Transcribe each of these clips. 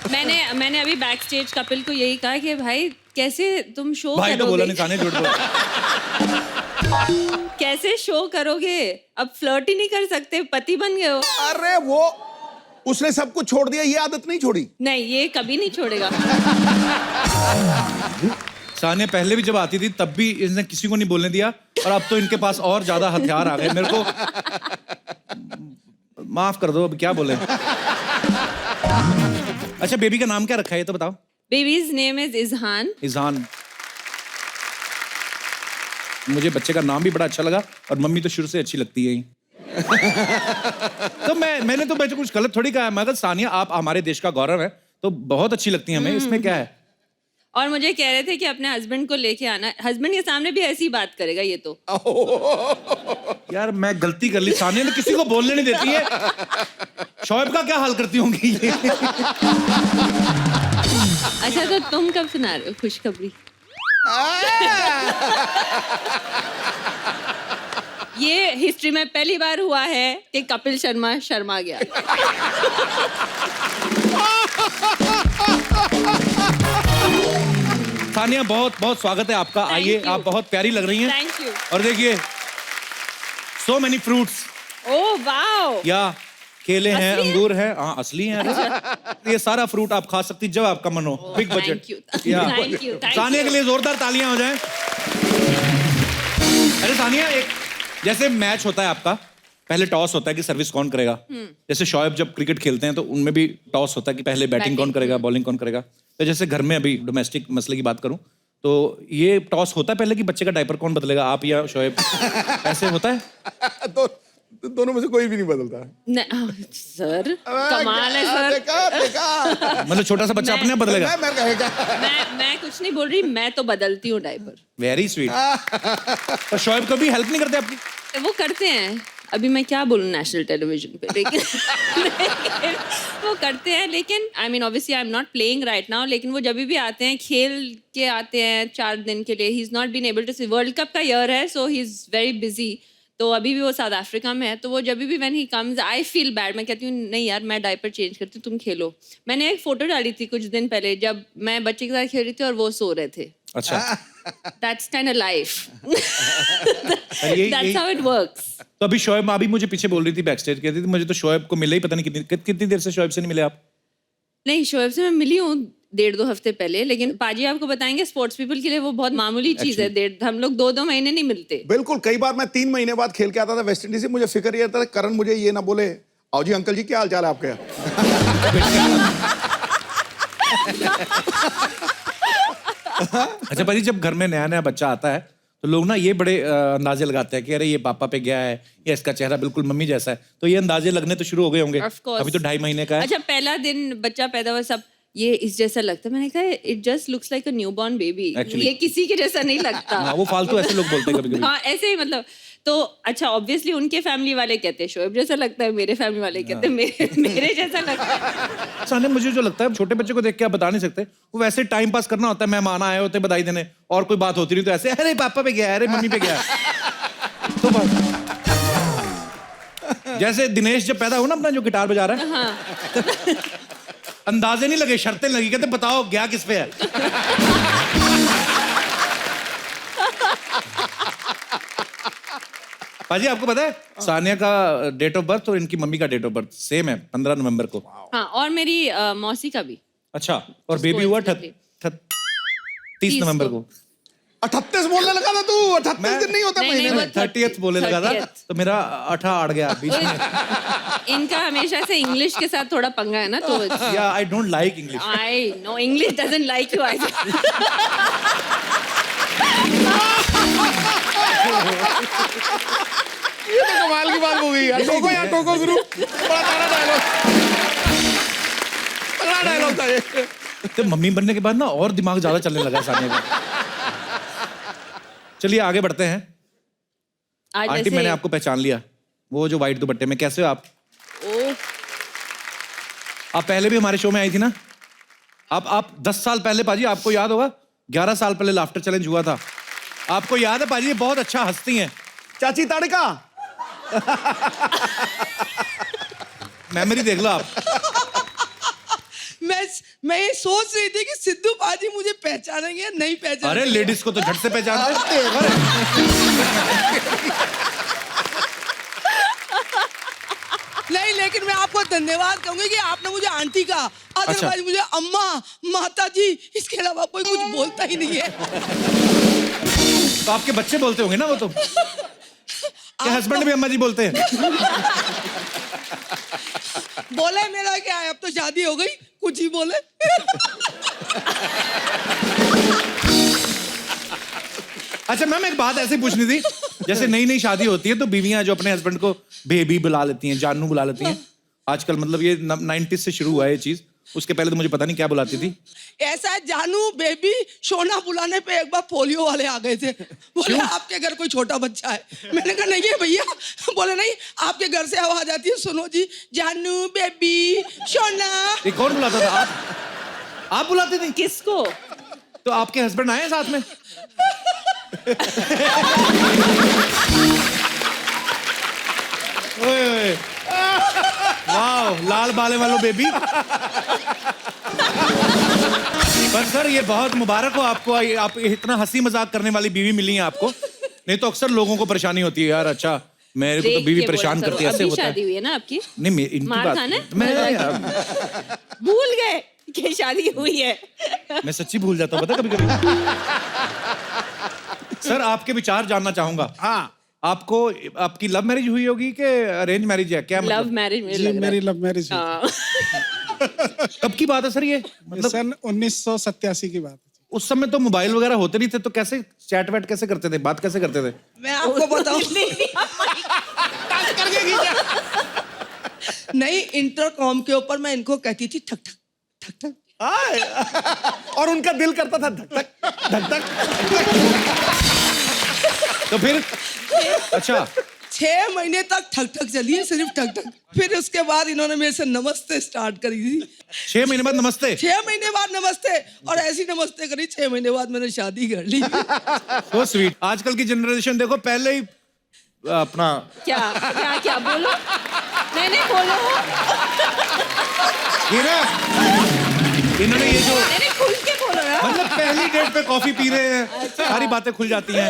मैंने अभी back stage Kapil को यही कहा कि भाई कैसे तुम शो भाई तो बोला नहीं, करोगे, ताने झूठ बोला। कैसे शो करोगे, अब फ्लर्ट ही नहीं कर सकते, पति बन गए हो। अरे वो उसने सब कुछ छोड़ दिया, ये आदत नहीं छोड़ी। नहीं, ये कभी नहीं छोड़ेगा। सानिया पहले भी जब आती थी तब भी इसने किसी को नहीं बोलने दिया, और अब तो इनके पास और ज्यादा हथियार आ गए। मेरे को माफ कर दो, अब क्या बोले। अच्छा, बेबी का नाम क्या रखा है ये तो बताओ। Babies name is Izhan. Izhan. मुझे बच्चे का नाम भी बड़ा अच्छा लगा, और मम्मी तो शुरू से अच्छी लगती है ही। तो मैंने तो बच्चे कुछ गलत थोड़ी कहा, मगर सानिया आप हमारे देश का गौरव है, तो बहुत अच्छी लगती है हमें, इसमें क्या है। और मुझे कह रहे थे कि अपने हस्बैंड को लेके आना, हस्बैंड के सामने भी ऐसी बात करेगा ये तो। यार मैं गलती कर ली, सानिया ने किसी को बोलने नहीं देती है। शोएब का क्या हाल करती होंगी ये। अच्छा, तो तुम कब सुना रहे हो खुशखबरी? ये हिस्ट्री में पहली बार हुआ है कि कपिल शर्मा शर्मा गया। सानिया बहुत बहुत स्वागत है आपका, आइए, आप बहुत प्यारी लग रही हैं। Thank you. और देखिए, so many fruits. Oh wow. या केले हैं, असली है? अंगूर हैं, हाँ असली हैं। ये सारा फ्रूट आप खा सकती जब आपका मन हो। Big budget. Thank you, thank you. Sania के लिए जोरदार तालियां हो जाएं। अरे सानिया, एक जैसे मैच होता है आपका, पहले टॉस होता है कि सर्विस कौन करेगा। जैसे शोएब जब क्रिकेट खेलते हैं तो उनमें भी टॉस होता है कि पहले बैटिंग कौन करेगा, बॉलिंग कौन करेगा। तो जैसे घर में अभी डोमेस्टिक मसले की बात करूं तो ये टॉस होता है पहले कि बच्चे का डायपर कौन बदलेगा, आप या शोएब, ऐसे होता है? तो दोनों में से कोई भी नहीं बदलता। सर कमाल है सर। देखा। मतलब छोटा सा बच्चा अपने आप बदलेगा? मैं कहेगा। मैं कुछ नहीं बोल रही, मैं तो बदलती हूँ डायपर। Very sweet. तो शोएब कभी हेल्प नहीं करते आपकी? वो करते हैं, अभी मैं क्या बोलूं नेशनल टेलीविजन पे, लेकिन वो करते हैं। लेकिन I mean obviously I am not playing right now, लेकिन वो जब भी आते हैं खेल के आते हैं 4 दिन के लिए। He is not been able to see, world cup का ईयर है, so he is very busy. तो अभी भी वो साउथ अफ्रीका में है, तो वो जब भी when he comes I feel bad. मैं कहती हूँ नहीं यार, मैं डायपर चेंज करती हूँ, तुम खेलो। मैंने एक फोटो डाली थी कुछ दिन पहले जब मैं बच्चे के साथ खेल रही थी और वो सो रहे थे। अच्छा। That's kind of life. यही- That's how it works. तो अभी शोएब अभी मुझे पीछे बोल रही थी बैकस्टेज, कहती थी मुझे तो शोएब को मिले ही पता नहीं कितनी देर से शोएब से नहीं मिले आप। नहीं, शोएब से मैं मिली हूँ 1.5-2 हफ्ते पहले, लेकिन पाजी आपको बताएंगे स्पोर्ट्स पीपल के लिए वो बहुत मामूली चीज है। हम लोग 2-2 महीने नहीं मिलते। बिल्कुल, कई बार मैं 3 महीने बाद खेल के आता था वेस्ट इंडीज से, मुझे फिक्र ये था करण मुझे ये ना बोले, आओ जी अंकल जी क्या हाल चाल है आपके। अच्छा पाजी, जब घर में नया नया बच्चा आता है तो लोग ना ये बड़े अंदाजे लगाते हैं कि अरे ये पापा पे गया है, या इसका चेहरा बिल्कुल मम्मी जैसा है। तो ये अंदाजे लगने तो शुरू हो गए होंगे। Of course. अभी तो 2.5 महीने का है। अच्छा, पहला दिन बच्चा पैदा हुआ सब ये इस जैसा लगता है। मैंने कहा it just looks like a newborn baby. Actually. ये किसी के जैसा नहीं लगता। हाँ, वो फालतू ऐसे लोग बोलते हैं कभी-कभी। हाँ, ऐसे ही मतलब। तो अच्छा, ऑब्वियसली उनके फैमिली वाले कहते हैं शोएब जैसा लगता है, मेरे फैमिली वाले कहते हैं मेरे जैसा लगता है। सानिया, मुझे जो लगता है छोटे बच्चे को देख के आप बता नहीं सकते, वो वैसे टाइम पास करना होता है। मेहमान आए होते बधाई देने, और कोई बात होती नहीं तो ऐसे अरे पापा पे गया, अरे मम्मी पे गया। तो बस जैसे दिनेश जब पैदा हुआ ना अपना जो गिटार बजा रहा है, हाँ। अंदाजे नहीं लगे, शर्तें लगी, कहते बताओ गया किस पे है। पाजी आपको पता है सानिया का डेट ऑफ बर्थ और इनकी मम्मी का डेट ऑफ बर्थ सेम है, 15 नवंबर को। हाँ, और मेरी मौसी का भी। अच्छा, और बेबी हुआ 30 नवंबर को। 38 बोलने लगा था तू, 38 दिन नहीं होता नहीं, महीने नहीं, में। वो 30th बोलने लगा था, 30th। तो मेरा 18 अड़ गया बीच में। इनका हमेशा से इंग्लिश के साथ थोड़ा पंगा है ना, तो yeah I don't like English. I know English doesn't like you. I ये तो कमाल की बात हो गई यार। टोको यार, टोको गुरु, बड़ा तगड़ा डायलॉग, तगड़ा डायलॉग था ये। तो मम्मी बनने के बाद ना और दिमाग ज्यादा चलने लगा सानिया का। चलिए आगे बढ़ते हैं। आज आंटी, मैंने आपको पहचान लिया, वो जो व्हाइट दुपट्टे में। कैसे हो आप? आप पहले भी हमारे शो में आई थी ना। आप 10 साल पहले पाजी, आपको याद होगा 11 साल पहले लाफ्टर चैलेंज हुआ था। आपको याद है पाजी? ये बहुत अच्छा हंसती हैं। चाची ताड़का। मेमोरी देख लो आप। मैं मैं ये सोच रही थी कि सिद्धू पाजी मुझे पहचानेंगे या नहीं पहचानेंगे। अरे लेडीज को तो झट से पहचानते हैं। अरे, नहीं, लेकिन मैं आपको धन्यवाद कहूंगी कि आपने मुझे आंटी कहा, अदरवाइज मुझे अम्मा, माता जी, इसके अलावा कोई कुछ बोलता ही नहीं है। तो आपके बच्चे बोलते होंगे ना वो तो। क्या हस्बैंड भी अम्मा जी बोलते हैं? बोले मेरा क्या है, अब तो शादी हो गई, कुछ ही बोले। अच्छा मैम, एक बात ऐसे पूछनी थी, जैसे नई नई शादी होती है तो बीवियां जो अपने हस्बैंड को बेबी बुला लेती हैं, जानू बुला लेती हैं। आजकल मतलब ये 90s से शुरू हुआ है ये चीज, उसके पहले तो मुझे पता नहीं क्या बुलाती थी। ऐसा है, जानू, बेबी, सोना बुलाने पे एक बार पोलियो वाले आ गए थे। बोले आपके घर कोई छोटा बच्चा है। मैंने कहा नहीं है भैया। बोले नहीं, आपके घर से आवाज आती है, सुनो जी, जानू, बेबी, सोना। ये कौन बुलाता था? आप बुलाते थे? किसको? तो आपके हस्बैंड आए हैं साथ में? ओए ओए, वाह, लाल बाले वालों बेबी। पर सर ये बहुत मुबारक हो आपको, आप इतना हंसी मजाक करने वाली बीवी मिली है आपको। नहीं तो अक्सर लोगों को परेशानी होती है, यार अच्छा मेरे को तो बीवी परेशान करती है, ऐसे अभी होता शादी है। हुई है ना आपकी? नहीं इनकी मार बात खाना है? मैं भूल गए कि शादी हुई है। मैं सच्ची भूल जाता हूँ, पता कभी कभी। सर आपके विचार जानना चाहूंगा। हाँ, आपको, आपकी लव मैरिज हुई होगी कि अरेंज मैरिज है? क्या लव मतलब? मैरिज में जी लग रहा मेरी है। लव मैरिज हुई हाँ। कब की बात है सर ये? मतलब सन 1987 की बात है। उस समय तो मोबाइल वगैरह होते नहीं थे, तो कैसे चैट वैट कैसे करते थे, बात कैसे करते थे? मैं आपको बताऊं, नहीं, इंटरकॉम के ऊपर मैं इनको कहती थी ठक ठक ठक ठक। और उनका दिल करता था धक धक धक धक। तो फिर अच्छा 6 महीने तक ठक ठक चली है, सिर्फ ठक ठक। फिर उसके बाद इन्होंने मेरे से नमस्ते स्टार्ट करी थी। 6 महीने बाद नमस्ते? 6 महीने बाद नमस्ते, और ऐसी नमस्ते करी, 6 महीने बाद मैंने शादी कर ली। So sweet. आजकल की जनरेशन देखो, पहले ही अपना क्या क्या क्या बोलो? नहीं बोलो। ये ना, इन्होंने ये जो नहीं खुल के बोलो ना। मतलब पहली डेट पे कॉफी पी रहे हैं, सारी बातें खुल जाती हैं।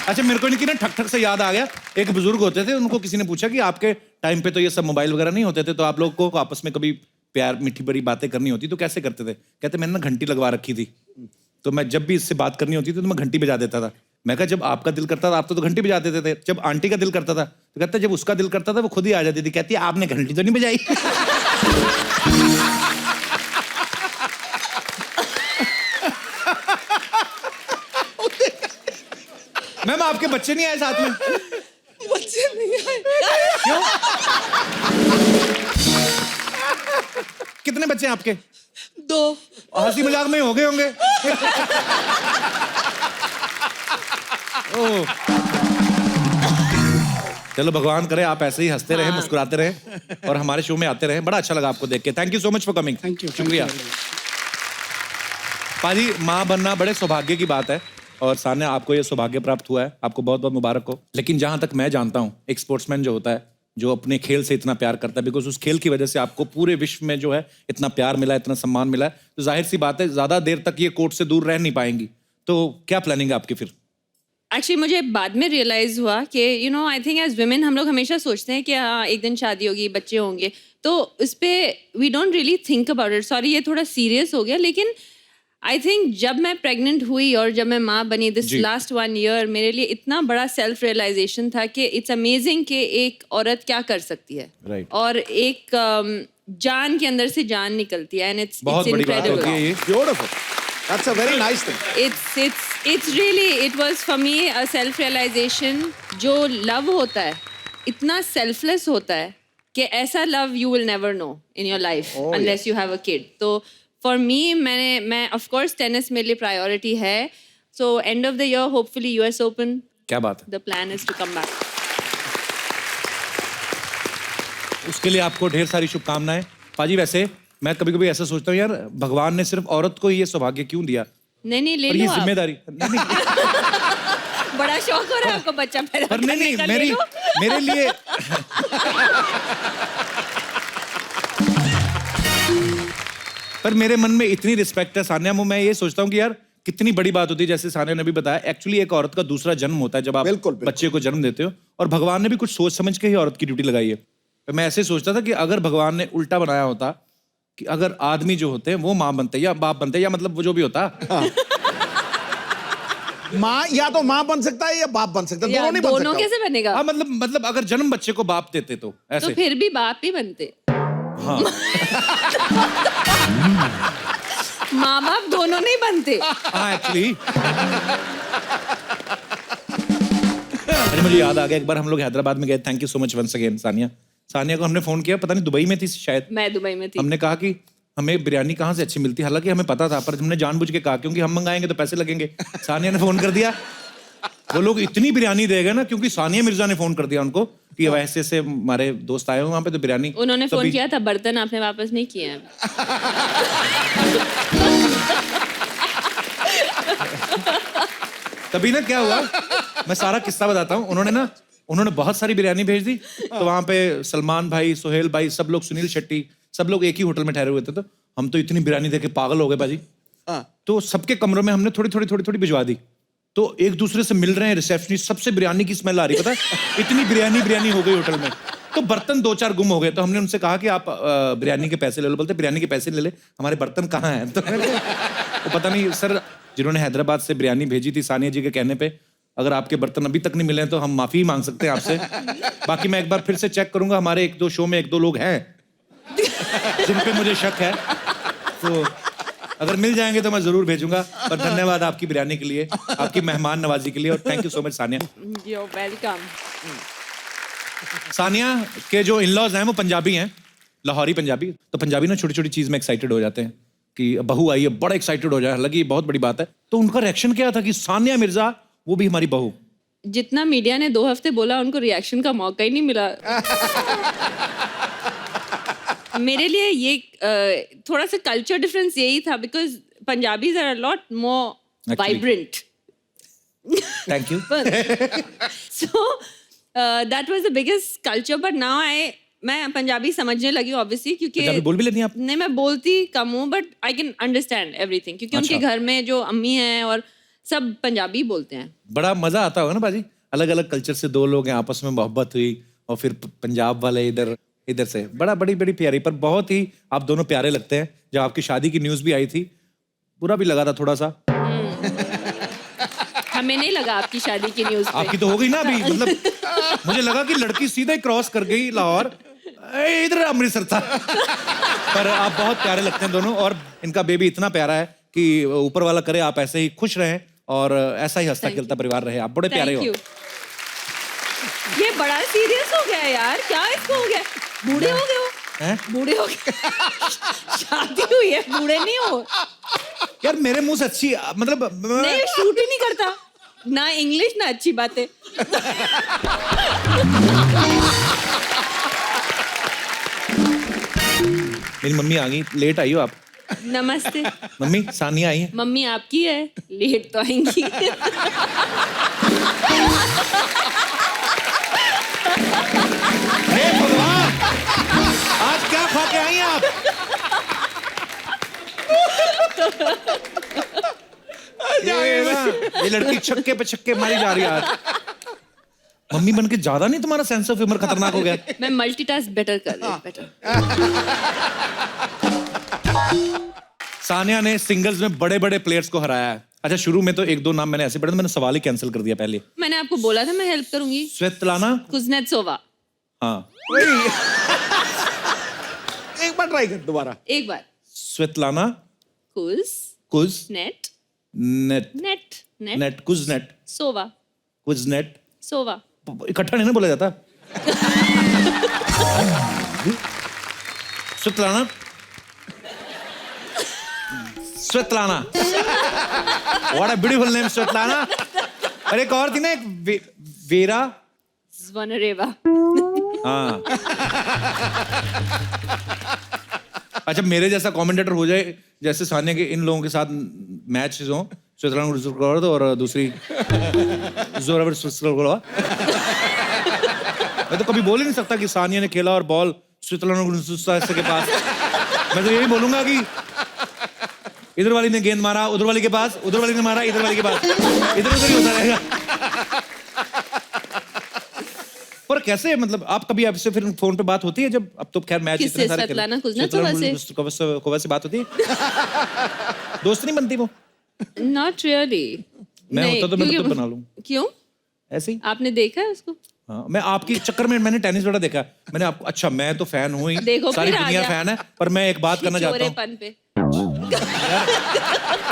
अच्छा मेरे को इनकी ना ठक ठक से याद आ गया, एक बुजुर्ग होते थे, उनको किसी ने पूछा कि आपके टाइम पे तो ये सब मोबाइल वगैरह नहीं होते थे, तो आप लोग को आपस में कभी प्यार मीठी बड़ी बातें करनी होती तो कैसे करते थे? कहते मैंने ना घंटी लगवा रखी थी, तो मैं जब भी इससे बात करनी होती थी तो मैं घंटी बजा देता था। मैं कहा जब आपका दिल करता था आप तो घंटी बजा देते थे, जब आंटी का दिल करता था तो कहता जब उसका दिल करता था वो खुद ही आ जाती थी। कहती आपने घंटी तो नहीं बजाई। मैम आपके बच्चे नहीं आए साथ में? बच्चे नहीं आए। क्यों? कितने बच्चे हैं आपके? 2। हंसी मजाक में हो गए होंगे। ओह। चलो भगवान करे आप ऐसे ही हंसते रहे, मुस्कुराते रहे और हमारे शो में आते रहे। बड़ा अच्छा लगा आपको देख के। Thank you so much for coming. Thank you, शुक्रिया। पाजी, माँ बनना बड़े सौभाग्य की बात है और सान्या आपको ये सौभाग्य प्राप्त हुआ है, आपको बहुत बहुत मुबारक हो। लेकिन जहां तक मैं जानता हूँ, एक स्पोर्ट्समैन जो होता है, जो अपने खेल से इतना प्यार करता है, बिकॉज उस खेल की वजह से आपको पूरे विश्व में जो है इतना प्यार मिला है, इतना सम्मान मिला है, तो जाहिर सी बात है ज्यादा देर तक ये कोर्ट से दूर रह नहीं पाएंगी। तो क्या प्लानिंग है आपकी फिर? एक्चुअली मुझे बाद में रियलाइज हुआ कि आई थिंक एज वुमेन हम लोग हमेशा सोचते हैं कि हाँ एक दिन शादी होगी, बच्चे होंगे, तो इस पे we don't really think about it. Sorry ये थोड़ा सीरियस हो गया, लेकिन आई थिंक जब मैं प्रेग्नेंट हुई और जब मैं माँ बनी दिस लास्ट 1 ईयर, मेरे लिए इतना बड़ा सेल्फ रियलाइजेशन था कि इट्स अमेजिंग कि एक औरत क्या कर सकती है। Right. और एक जान के अंदर से जान निकलती है, एंड इट्स बहुत बड़ी बात होती है ये। Beautiful, that's a very nice thing. it's really, it was for me a self realization। जो लव होता है इतना सेल्फलेस होता है कि ऐसा love you will never know in your life unless you have a kid. तो फॉर मी मैं ऑफ कोर्स टेनिस मेरे लिए प्रायोरिटी है। So end of the year hopefully US open, क्या बात है। The plan is to come back. उसके लिए आपको ढेर सारी शुभकामनाएं। पाजी वैसे मैं कभी कभी ऐसा सोचता हूँ यार, भगवान ने सिर्फ औरत को ही ये सौभाग्य क्यों दिया? नहीं ले और ये लो आप। जिम्मेदारी नहीं, बड़ा शौक हो रहा है आपको बच्चा पैदा पर नहीं करने का, ले मेरी लो। मेरे लिए पर मेरे मन में इतनी रिस्पेक्ट है सानिया, मैं ये सोचता हूँ कि यार कितनी बड़ी बात होती है, जैसे सानिया ने भी बताया, एक्चुअली एक औरत का दूसरा जन्म होता है जब आप बिल्कुल, बिल्कुल। बच्चे को जन्म देते हो, और भगवान ने भी कुछ सोच समझ के ही औरत की ड्यूटी लगाई है। तो मैं ऐसे सोचता था कि अगर भगवान ने उल्टा बनाया होता कि अगर आदमी जो होते हैं वो माँ बनते या बाप बनते, या मतलब वो जो भी होता, माँ या तो माँ बन सकता है या बाप बन सकता है, दोनों नहीं बन दोनों सकता। कैसे बनेगा? हाँ मतलब अगर जन्म बच्चे को बाप देते तो तो ऐसे। फिर भी बाप ही बनते। हाँ माँ बाप दोनों नहीं बनते। हाँ एक्चुअली। अरे मुझे याद आ गया, एक बार हम लोग हैदराबाद में गए, thank you so much once again Sania को हमने फोन किया, पता नहीं दुबई में थी शायद, मैं दुबई में थी। हमने कहा कि हमें बिरयानी कहाँ से अच्छी मिलती है, हालांकि हमें पता था, पर हमने जानबूझ के कहा क्योंकि हम मंगाएंगे तो पैसे लगेंगे। सानिया ने फोन कर दिया, वो लोग इतनी बिरयानी देगा ना, क्योंकि सानिया मिर्जा ने फोन कर दिया उनको कि वैसे से हमारे दोस्त आए हुए वहां पे, तो बिरयानी उन्होंने फोन तभी- किया था, बर्तन आपने वापस नहीं किए हैं। तभी ना क्या हुआ, मैं सारा किस्सा बताता हूँ। उन्होंने बहुत सारी बिरयानी भेज दी, तो वहां पे सलमान भाई, सोहेल भाई, सब लोग, सुनील शेट्टी, सब लोग एक ही होटल में ठहरे हुए थे, तो हम तो इतनी बिरयानी देख के पागल हो गए बाजी। तो सबके कमरों में हमने थोड़ी थोड़ी भिजवा दी, तो एक दूसरे से मिल रहे हैं रिसेप्शनिस्ट, सबसे बिरयानी की स्मेल आ रही, पता है, इतनी बिरयानी हो गई होटल में। तो बर्तन 2-4 गुम हो गए, तो हमने उनसे कहा कि आप बिरयानी के पैसे ले लो। बोलते बिरयानी के पैसे ले ले, हमारे बर्तन कहाँ हैं? तो पता नहीं सर, जिन्होंने हैदराबाद से बिरयानी भेजी थी सानिया जी के कहने पे, अगर आपके बर्तन अभी तक नहीं मिले हैं तो हम माफी मांग सकते हैं आपसे। बाकी मैं एक बार फिर से चेक करूंगा, हमारे 1-2 शो में 1-2 लोग हैं जिन पे मुझे शक है, तो अगर मिल जाएंगे तो मैं जरूर भेजूंगा। पर धन्यवाद आपकी बिरयानी के लिए, आपकी मेहमान नवाजी के लिए, और thank you so much Sania. You're welcome. Sania के जो इन-लॉज हैं वो पंजाबी हैं, लाहौरी पंजाबी। तो पंजाबी ना छोटी छोटी चीज में एक्साइटेड हो जाते हैं कि बहू आई है, बड़ा एक्साइटेड हो जाए, हालांकि ये बहुत बड़ी बात है। तो उनका रिएक्शन क्या था कि सानिया मिर्जा वो भी हमारी बहू? जितना मीडिया ने 2 हफ्ते बोला, उनको रिएक्शन का मौका ही नहीं मिला। मेरे लिए ये थोड़ा सा कल्चर डिफरेंस यही था, because Punjabis are a lot more vibrant. Thank you. So that was the biggest culture, but now मैं पंजाबी समझने लगी ऑब्वियसली, क्योंकि पंजाबी बोल भी लेती हैं आप? नहीं, मैं बोलती कम हूँ, but I can understand everything, क्योंकि उनके घर में जो अम्मी हैं और सब पंजाबी बोलते हैं। बड़ा मजा आता होगा ना बाजी, अलग अलग कल्चर से 2 लोग हैं, आपस में मोहब्बत हुई, और फिर पंजाब वाले इधर से, बड़ी प्यारी। पर बहुत ही आप दोनों प्यारे लगते हैं। जब आपकी शादी की न्यूज भी आई थी, बुरा भी लगा था थोड़ा सा। हमें नहीं लगा आपकी शादी की न्यूज़ पे। आपकी तो हो गई ना अभी, मतलब मुझे लगा कि लड़की सीधे क्रॉस कर गई लाहौर, इधर अमृतसर था। पर आप बहुत प्यारे लगते हैं दोनों, और इनका बेबी इतना प्यारा है कि ऊपर वाला करे आप ऐसे ही खुश रहें और ऐसा ही हंसता खेलता परिवार रहे। आप बड़े प्यारे हो। Thank you. ये बड़ा सीरियस हो गया यार, क्या इसको हो गया? बूढ़े हो गए हो? हैं? बूढ़े हो गए? शादी हुई है, बूढ़े नहीं हो। यार मेरे मुंह से अच्छी, मतलब नहीं, शूट ही नहीं करता ना इंग्लिश ना अच्छी बातें। मेरी मम्मी आ गई, लेट आई हो आप? नमस्ते। मम्मी सानिया आई है। मम्मी आपकी है, लेट तो आएंगी। हे भगवान, आज क्या खा के आई हैं आप? ये लड़की छक्के पे छक्के मारी जा रही है आज। मम्मी बन के ज्यादा नहीं तुम्हारा सेंस ऑफ ह्यूमर खतरनाक हो गया? मैं मल्टीटास्क बेटर कर रही हूँ, बेटर। सानिया ने सिंगल्स में बड़े बड़े प्लेयर्स को हराया है। अच्छा, शुरू में तो 1-2 नाम मैंने ऐसे पढ़े, तो मैंने सवाल ही कैंसिल कर दिया पहले। मैंने आपको बोला था मैं हेल्प करूंगी। Svetlana Kuznetsova. हाँ, एक बार ट्राई कर दोबारा। एक बार। स्वेतलाना कुज़नेट नेट नेट नेट नेट कुज़नेट सोवा कुज़नेट सोवा। इकट्ठा नहीं ना बोला जाता। Svetlana Svetlana, what a beautiful name, Svetlana. और एक और थी ना, एक वेरा ज़्वनरेवा। हाँ। अच्छा, मेरे जैसा कमेंटेटर हो जाए, जैसे सानिया के इन लोगों के साथ मैच हो, स्विट्जरलैंड और दूसरी जोरावर स्विट्जरलैंड। मैं तो कभी बोल ही नहीं सकता कि सानिया ने खेला और बॉल स्विट्जरलैंड के पास। मैं तो यही बोलूंगा कि इधर वाली ने गेंद मारा उधर वाली के पास, उधर वाली ने मारा इधर वाली के पास, इधर उधर ही होता रहेगा। पर कैसे मतलब आप कभी आपसे फिर फोन पे बात होती है जब अब तो खैर मैच किससे? svetlana कुज़नेत्सोवा से बात होती है? दोस्त नहीं बनती वो? Not really. मैं होता तो मैं तो बना लूं। क्यों? ऐसे ही। आपने देखा है उसको? हाँ, मैं आपके चक्कर में मैंने टेनिस बड़ा देखा। मैंने आपको अच्छा मैं तो फैन हूँ ही, देखो सारी फिर आ दुनिया गया। फैन है, पर मैं एक बात करना चाहता हूँ, चोरेपन पे।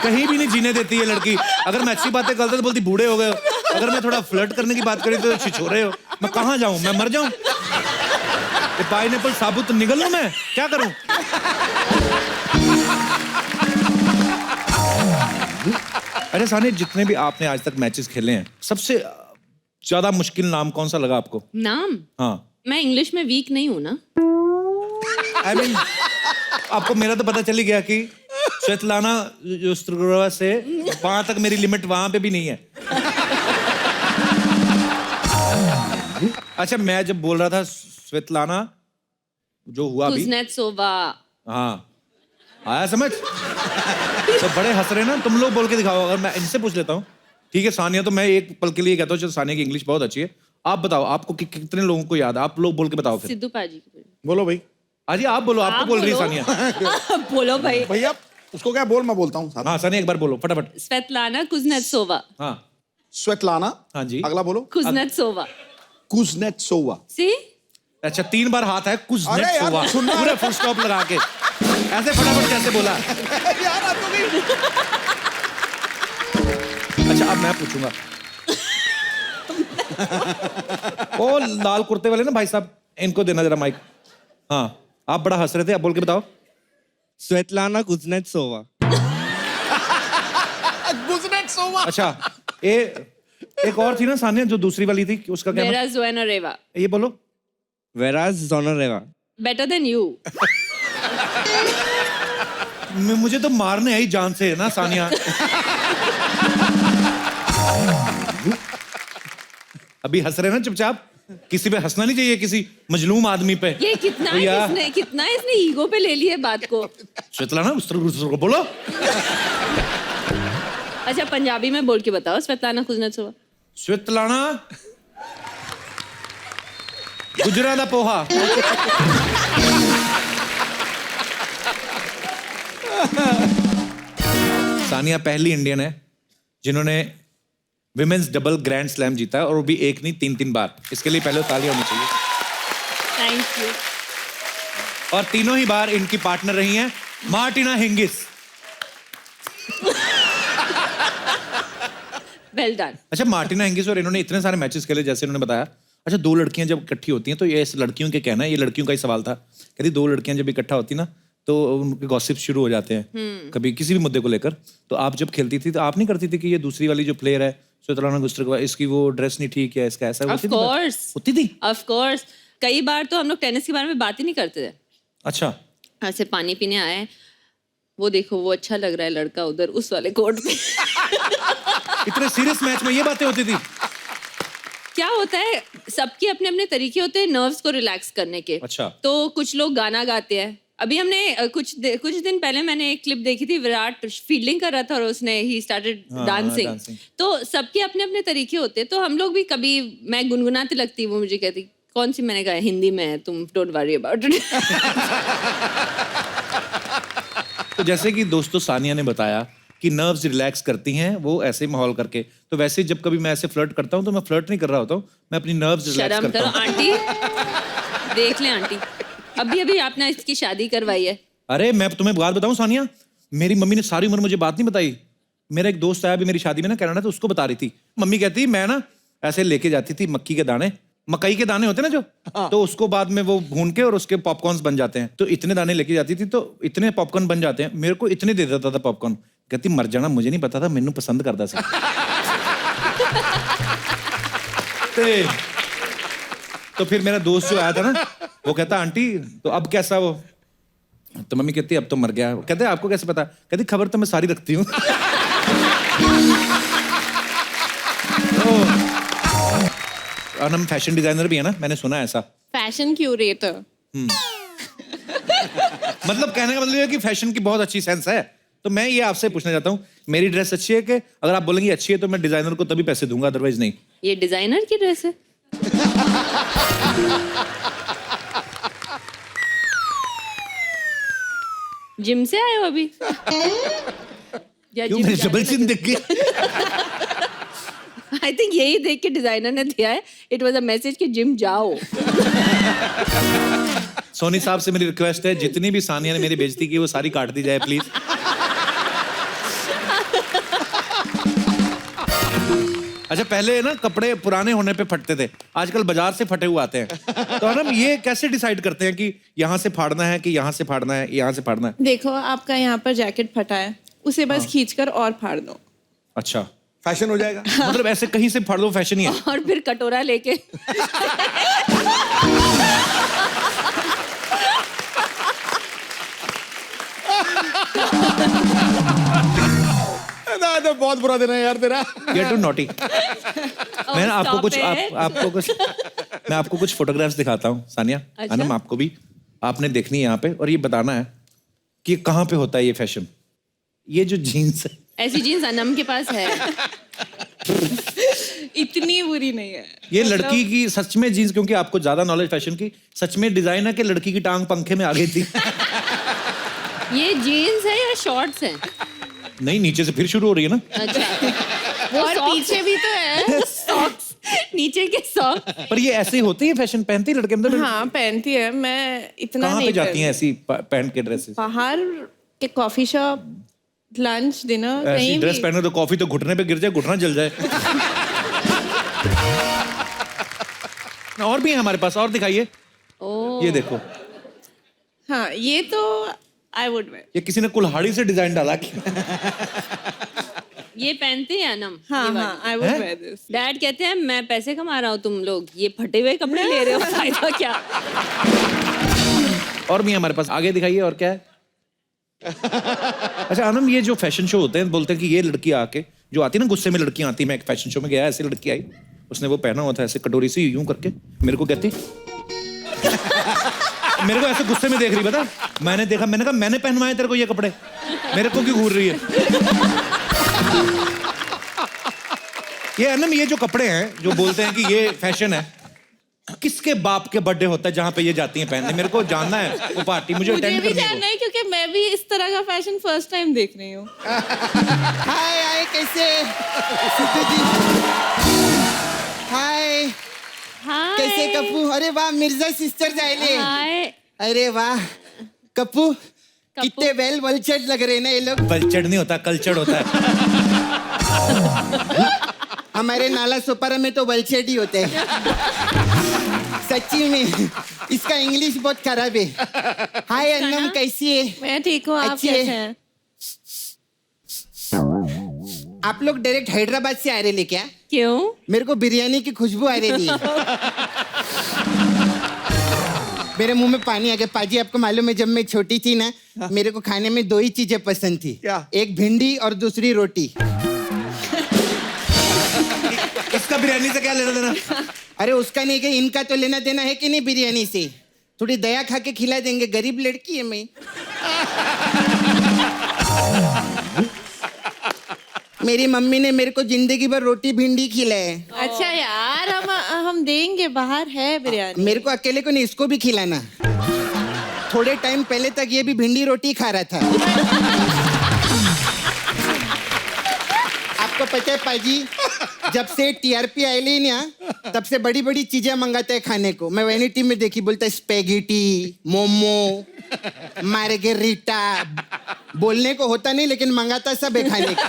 कहीं भी नहीं जीने देती है लड़की। अगर मैं अच्छी बातें करता तो बोलती बूढ़े हो गए हो, अगर मैं थोड़ा फ्लर्ट करने की बात करी तो छिछोरे हो। मैं कहाँ जाऊँ? मैं मर जाऊँ? ये पाइनएप्पल साबुत निगल लूं मैं? क्या करूँ? अरे सानिया, जितने भी आपने आज तक मैचेस खेले हैं, सबसे ज्यादा मुश्किल नाम कौन सा लगा आपको? नाम? हाँ, मैं इंग्लिश में वीक नहीं हूँ ना। I mean, आपको मेरा तो पता चल ही गया कि स्वेतलाना योस्त्रोवा से वहां तक मेरी लिमिट वहां पे भी नहीं है। अच्छा, मैं जब बोल रहा था स्वेतलाना जो हुआ अभी, कुज़नेत्सोवा। हाँ आया समझ? तो बड़े हंस रहे ना, तुम लोग बोल के दिखाओ। अगर मैं इनसे पूछ लेता हूँ, ठीक है सानिया, तो मैं एक पल के लिए कहता हूँ चलो सानिया की इंग्लिश बहुत अच्छी है, आप बताओ आपको कितने लोगों को याद है? आप लोग बोल के बताओ फिर। सिद्धू पाजी की। बोलो भाई। अजी आप बोलो, आपको बोल रही है बोलो। सानिया। बोलो भाई। भैया उसको क्या बोल, मैं बोलता हूँ साथ। हाँ सानिया एक बार बोलो फटाफट। Svetlana Kuznetsova. हाँ स्वेतलाना। हाँ जी। अगला बोलो। कुज़नेत्सोवा। कुज़नेत्सोवा। सी? अच्छा 3 बार हाथ है कुज़नेत्सोवा, अरे यार, सुनना- पूरा फुल स्टॉप लगा के ऐसे फटाफट कैसे बोला? यार आप तो नहीं। अच्छा अब मैं पूछूंगा। ओ लाल कुर्ते वाले ना भाई साहब, इनको देना जरा माइक। हाँ आप बड़ा हंस रहे थे, अब बोल के बताओ। Svetlana Kuznetsova. कुज़नेत्सोवा। अच्छा एक और थी ना सानिया जो दूसरी वाली थी, उसका क्या नाम? मेरा ज़ोएनारेवा। ये बोलो। Vera Zvonareva. Better than you. मुझे तो मारने है ही जान से है ना सानिया। अभी हंस रहे ना चुपचाप, किसी पे हंसना नहीं चाहिए, किसी मजलूम आदमी पे। ये कितना तो यार- कितना इसने ईगो पे ले लिया बात को। स्वेतलाना उस तरह को बोलो। अच्छा पंजाबी में बोल के बताओ स्वेतलाना कुज़नेत्सोवा। स्वेतलाना गुजरा दा पोहा। सानिया पहली इंडियन है जिन्होंने विमेंस डबल ग्रैंड स्लैम जीता है, और वो भी एक नहीं 3 बार। इसके लिए पहले तालियां होनी चाहिए। Thank you. और तीनों ही बार इनकी पार्टनर रही हैं मार्टिना हिंगिस। Well done. अच्छा मार्टिना हिंगिस और इन्होंने इतने सारे मैचेस खेले, जैसे उन्होंने बताया। अच्छा 2 लड़कियां जब इकट्ठी होती हैं तो ये इस लड़कियों के कहना है, ये लड़कियों का ही सवाल था, कहती 2 लड़कियां जब इकट्ठा होती ना तो उनके गॉसिप शुरू हो जाते हैं कभी किसी भी मुद्दे को लेकर। तो आप जब खेलती थी तो आप नहीं करती थी कि ये दूसरी वाली जो प्लेयर है स्वेतलाना गुस्ट्रोवा, इसकी वो ड्रेस नहीं ठीक है, इसका ऐसा? Of course. होती थी। Of course. कई बार तो हम लोग टेनिस के बारे में बात ही नहीं करते थे। अच्छा ऐसे पानी पीने आए, वो देखो वो अच्छा लग रहा है लड़का उधर उस वाले कोर्ट पे। इतने सीरियस मैच में ये बातें होती थी? क्या होता है, सबके अपने अपने तरीके होते हैं नर्व्स को रिलैक्स करने के। अच्छा। तो कुछ लोग गाना गाते हैं। अभी हमने कुछ दिन पहले मैंने एक क्लिप देखी थी, विराट फील्डिंग कर रहा था और उसने ही स्टार्टेड डांसिंग। dancing। तो सबके अपने अपने तरीके होते हैं। तो हम लोग भी कभी, मैं गुनगुनाती लगती, वो मुझे कहती कौन सी, मैंने कहा हिंदी में है, तुम डोंट वरी अबाउट इट। तो जैसे कि दोस्तों सानिया ने बताया कि नर्व्स रिलैक्स करती हैं वो ऐसे माहौल करके, तो वैसे जब कभी मैं ऐसे फ्लर्ट करता हूँ तो मैं फ्लर्ट नहीं कर रहा होता हूँ, मैं अपनी नर्व्स रिलैक्स शर्म करता करो हूँ। आंटी। देख लें आंटी, अभी आपने इसकी शादी करवाई है। अरे मैं तुम्हें बात बताऊं सानिया, मेरी मम्मी ने सारी उम्र मुझे बात नहीं बताई। मेरा एक दोस्त आया अभी मेरी शादी में ना कनाडा, तो उसको बता रही थी। मम्मी कहती मैं ना ऐसे लेके जाती थी मक्की के दाने, मकई के दाने होते ना जो, तो उसको बाद में वो भून के और उसके पॉपकॉर्न्स बन जाते हैं, तो इतने दाने लेके जाती थी, तो इतने पॉपकॉर्न बन जाते हैं। मेरे को इतने दे देता था पॉपकॉर्न। कहती मर जाना, मुझे नहीं पता था, मैनू पसंद करता सी। तो फिर मेरा दोस्त जो आया था ना, वो कहता आंटी तो अब कैसा वो? तो मम्मी कहती अब तो मर गया। कहते आपको कैसे पता? कहती खबर तो मैं सारी रखती हूँ। और हम फैशन डिजाइनर भी है ना, मैंने सुना है ऐसा। Fashion curator. मतलब कहने का मतलब ये है कि फैशन की बहुत अच्छी सेंस है, तो मैं ये आपसे पूछना चाहता हूँ, मेरी ड्रेस अच्छी है कि अगर आप बोलेंगे अच्छी है तो मैं डिजाइनर को तभी पैसे दूंगा, अदरवाइज नहीं? ये डिजाइनर की ड्रेस है। जिम से आए हो अभी? क्यों मेरी डबल चिन दिख गई? आई थिंक यही देख के डिजाइनर ने दिया है। इट वाज अ मैसेज कि जिम जाओ। सोनी साहब से मेरी रिक्वेस्ट है, जितनी भी सानिया ने मेरी बेइज्जती की वो सारी काट दी जाए प्लीज। अच्छा, पहले ना कपड़े पुराने होने पे फटते थे, आजकल बाजार से फटे हुए आते हैं। तो हम ये कैसे डिसाइड करते हैं कि यहाँ से फाड़ना है कि यहाँ से फाड़ना है, यहाँ से फाड़ना है? देखो आपका यहाँ पर जैकेट फटा है, उसे बस खींचकर और फाड़ दो। अच्छा, फैशन हो जाएगा। मतलब ऐसे कहीं से फाड़ दो, फैशन ही है। और फिर कटोरा लेके ना, तो बहुत बुरा दिन है यार तेरा। Get too naughty। मैं ना आपको कुछ मैं आपको कुछ फोटोग्राफ्स दिखाता हूँ सानिया। अच्छा? अनम आपको भी, आपने देखनी है यहाँ पे और ये बताना है कि ये कहाँ पे होता है ये फैशन। ये जो जीन्स है, ऐसी जीन्स अनम के पास है। इतनी बुरी नहीं है। ये लड़की की सच में जीन्स, क्योंकि आपको ज्यादा नॉलेज फैशन की, सच में डिजाइन है कि लड़की की टांग पंखे में आ गई थी? ये जीन्स है या शॉर्ट्स है? नहीं, नीचे से फिर शुरू हो रही है ना। अच्छा, वो और पीछे भी तो है। सॉक्स, नीचे के सॉक्स। पर ये ऐसे ही होते हैं फैशन, पहनती है लड़के अंदर? हाँ पहनती है, मैं इतना कहाँ नहीं पे जाती हैं ऐसी पहन के ड्रेसेस? बाहर के कॉफी शॉप, लंच, डिनर, ऐसी कहीं ड्रेस भी। पहने तो कॉफी तो घुटने पे गिर जाए, घुटना जल जाए। और भी है हमारे पास, और दिखाइए। ये देखो, हाँ ये तो आई वुड वेयर। ये किसी ने कुल्हाड़ी से डिजाइन डाला। ये पहनते हैं अनम? हाँ हाँ I would wear this. Dad कहते हैं मैं पैसे कमा रहा हूँ, तुम लोग ये फटे हुए कपड़े ले रहे हो, फायदा क्या? और भी है हमारे पास, आगे दिखाइए। और क्या है? अच्छा अनम, ये जो फैशन शो होते हैं, बोलते हैं कि ये लड़की आके जो आती है ना, गुस्से में लड़कियां आती, मैं एक फैशन शो में गया, ऐसी लड़की आई, उसने वो पहना हुआ था ऐसे कटोरी से यूं करके, मेरे को कहती मेरे को ऐसे गुस्से में देख रही, पता? मैंने देखा, मैंने कहा मैंने पहनवाए तेरे को ये कपड़े, मेरे को क्यों घूर रही है? ये अनम, ये जो कपड़े हैं जो बोलते हैं कि ये फैशन है, किसके बाप के बर्थडे होता है जहाँ पे ये जाती हैं पहनने? मेरे को जानना है वो पार्टी, मुझे मुझे अटेंड भी करनी है जानना वो। है क्योंकि मैं भी इस तरह का फैशन फर्स्ट टाइम देख रही हूँ। हाय हाय, कैसे सिद्धू जी? हाय, हाय। कैसे कप्पू? अरे वाह, मिर्जा सिस्टर जाइले। हाय। अरे वाह कप्पू, कितने वेल वल्चर्ड लग रहे हैं ना ये लोग। कल्चर्ड नहीं होता, कल्चर्ड होता है। हमारे नाला सोपारा में तो वल्चर्ड ही होते हैं। सच्ची में इसका इंग्लिश बहुत खराब है। हाय अन्नम, कैसी है? मैं ठीक हूँ, आप अच्छी है। कैसे हैं? आप लोग डायरेक्ट हैदराबाद से आ रहे ले क्या? क्यों? मेरे को बिरयानी की खुशबू आ रही है। मेरे मुंह में पानी आ गया। पाजी, आपको मालूम है जब मैं छोटी थी ना, मेरे को खाने में दो ही चीजें पसंद थी। क्या? एक भिंडी और दूसरी रोटी। इसका बिरयानी से क्या लेना देना? अरे उसका नहीं, कि इनका तो लेना देना है कि नहीं बिरयानी से। थोड़ी दया खा के खिला देंगे, गरीब लड़की है मैं। मेरी मम्मी ने मेरे को जिंदगी भर रोटी भिंडी खिलाए। अच्छा यार, हम देंगे, बाहर है बिरयानी। मेरे को अकेले को नहीं, इसको भी खिलाना। थोड़े टाइम पहले तक ये भी भिंडी रोटी खा रहा था। आपको पता है पाजी, जब से टीआरपी आयली ना, तब से बड़ी बड़ी चीजें मंगाता है खाने को। मैं वैनिटी में देखी, बोलता है स्पेगेटी, मोमो, मार्गेरिटा। बोलने को होता नहीं लेकिन मंगाता सब है खाने को।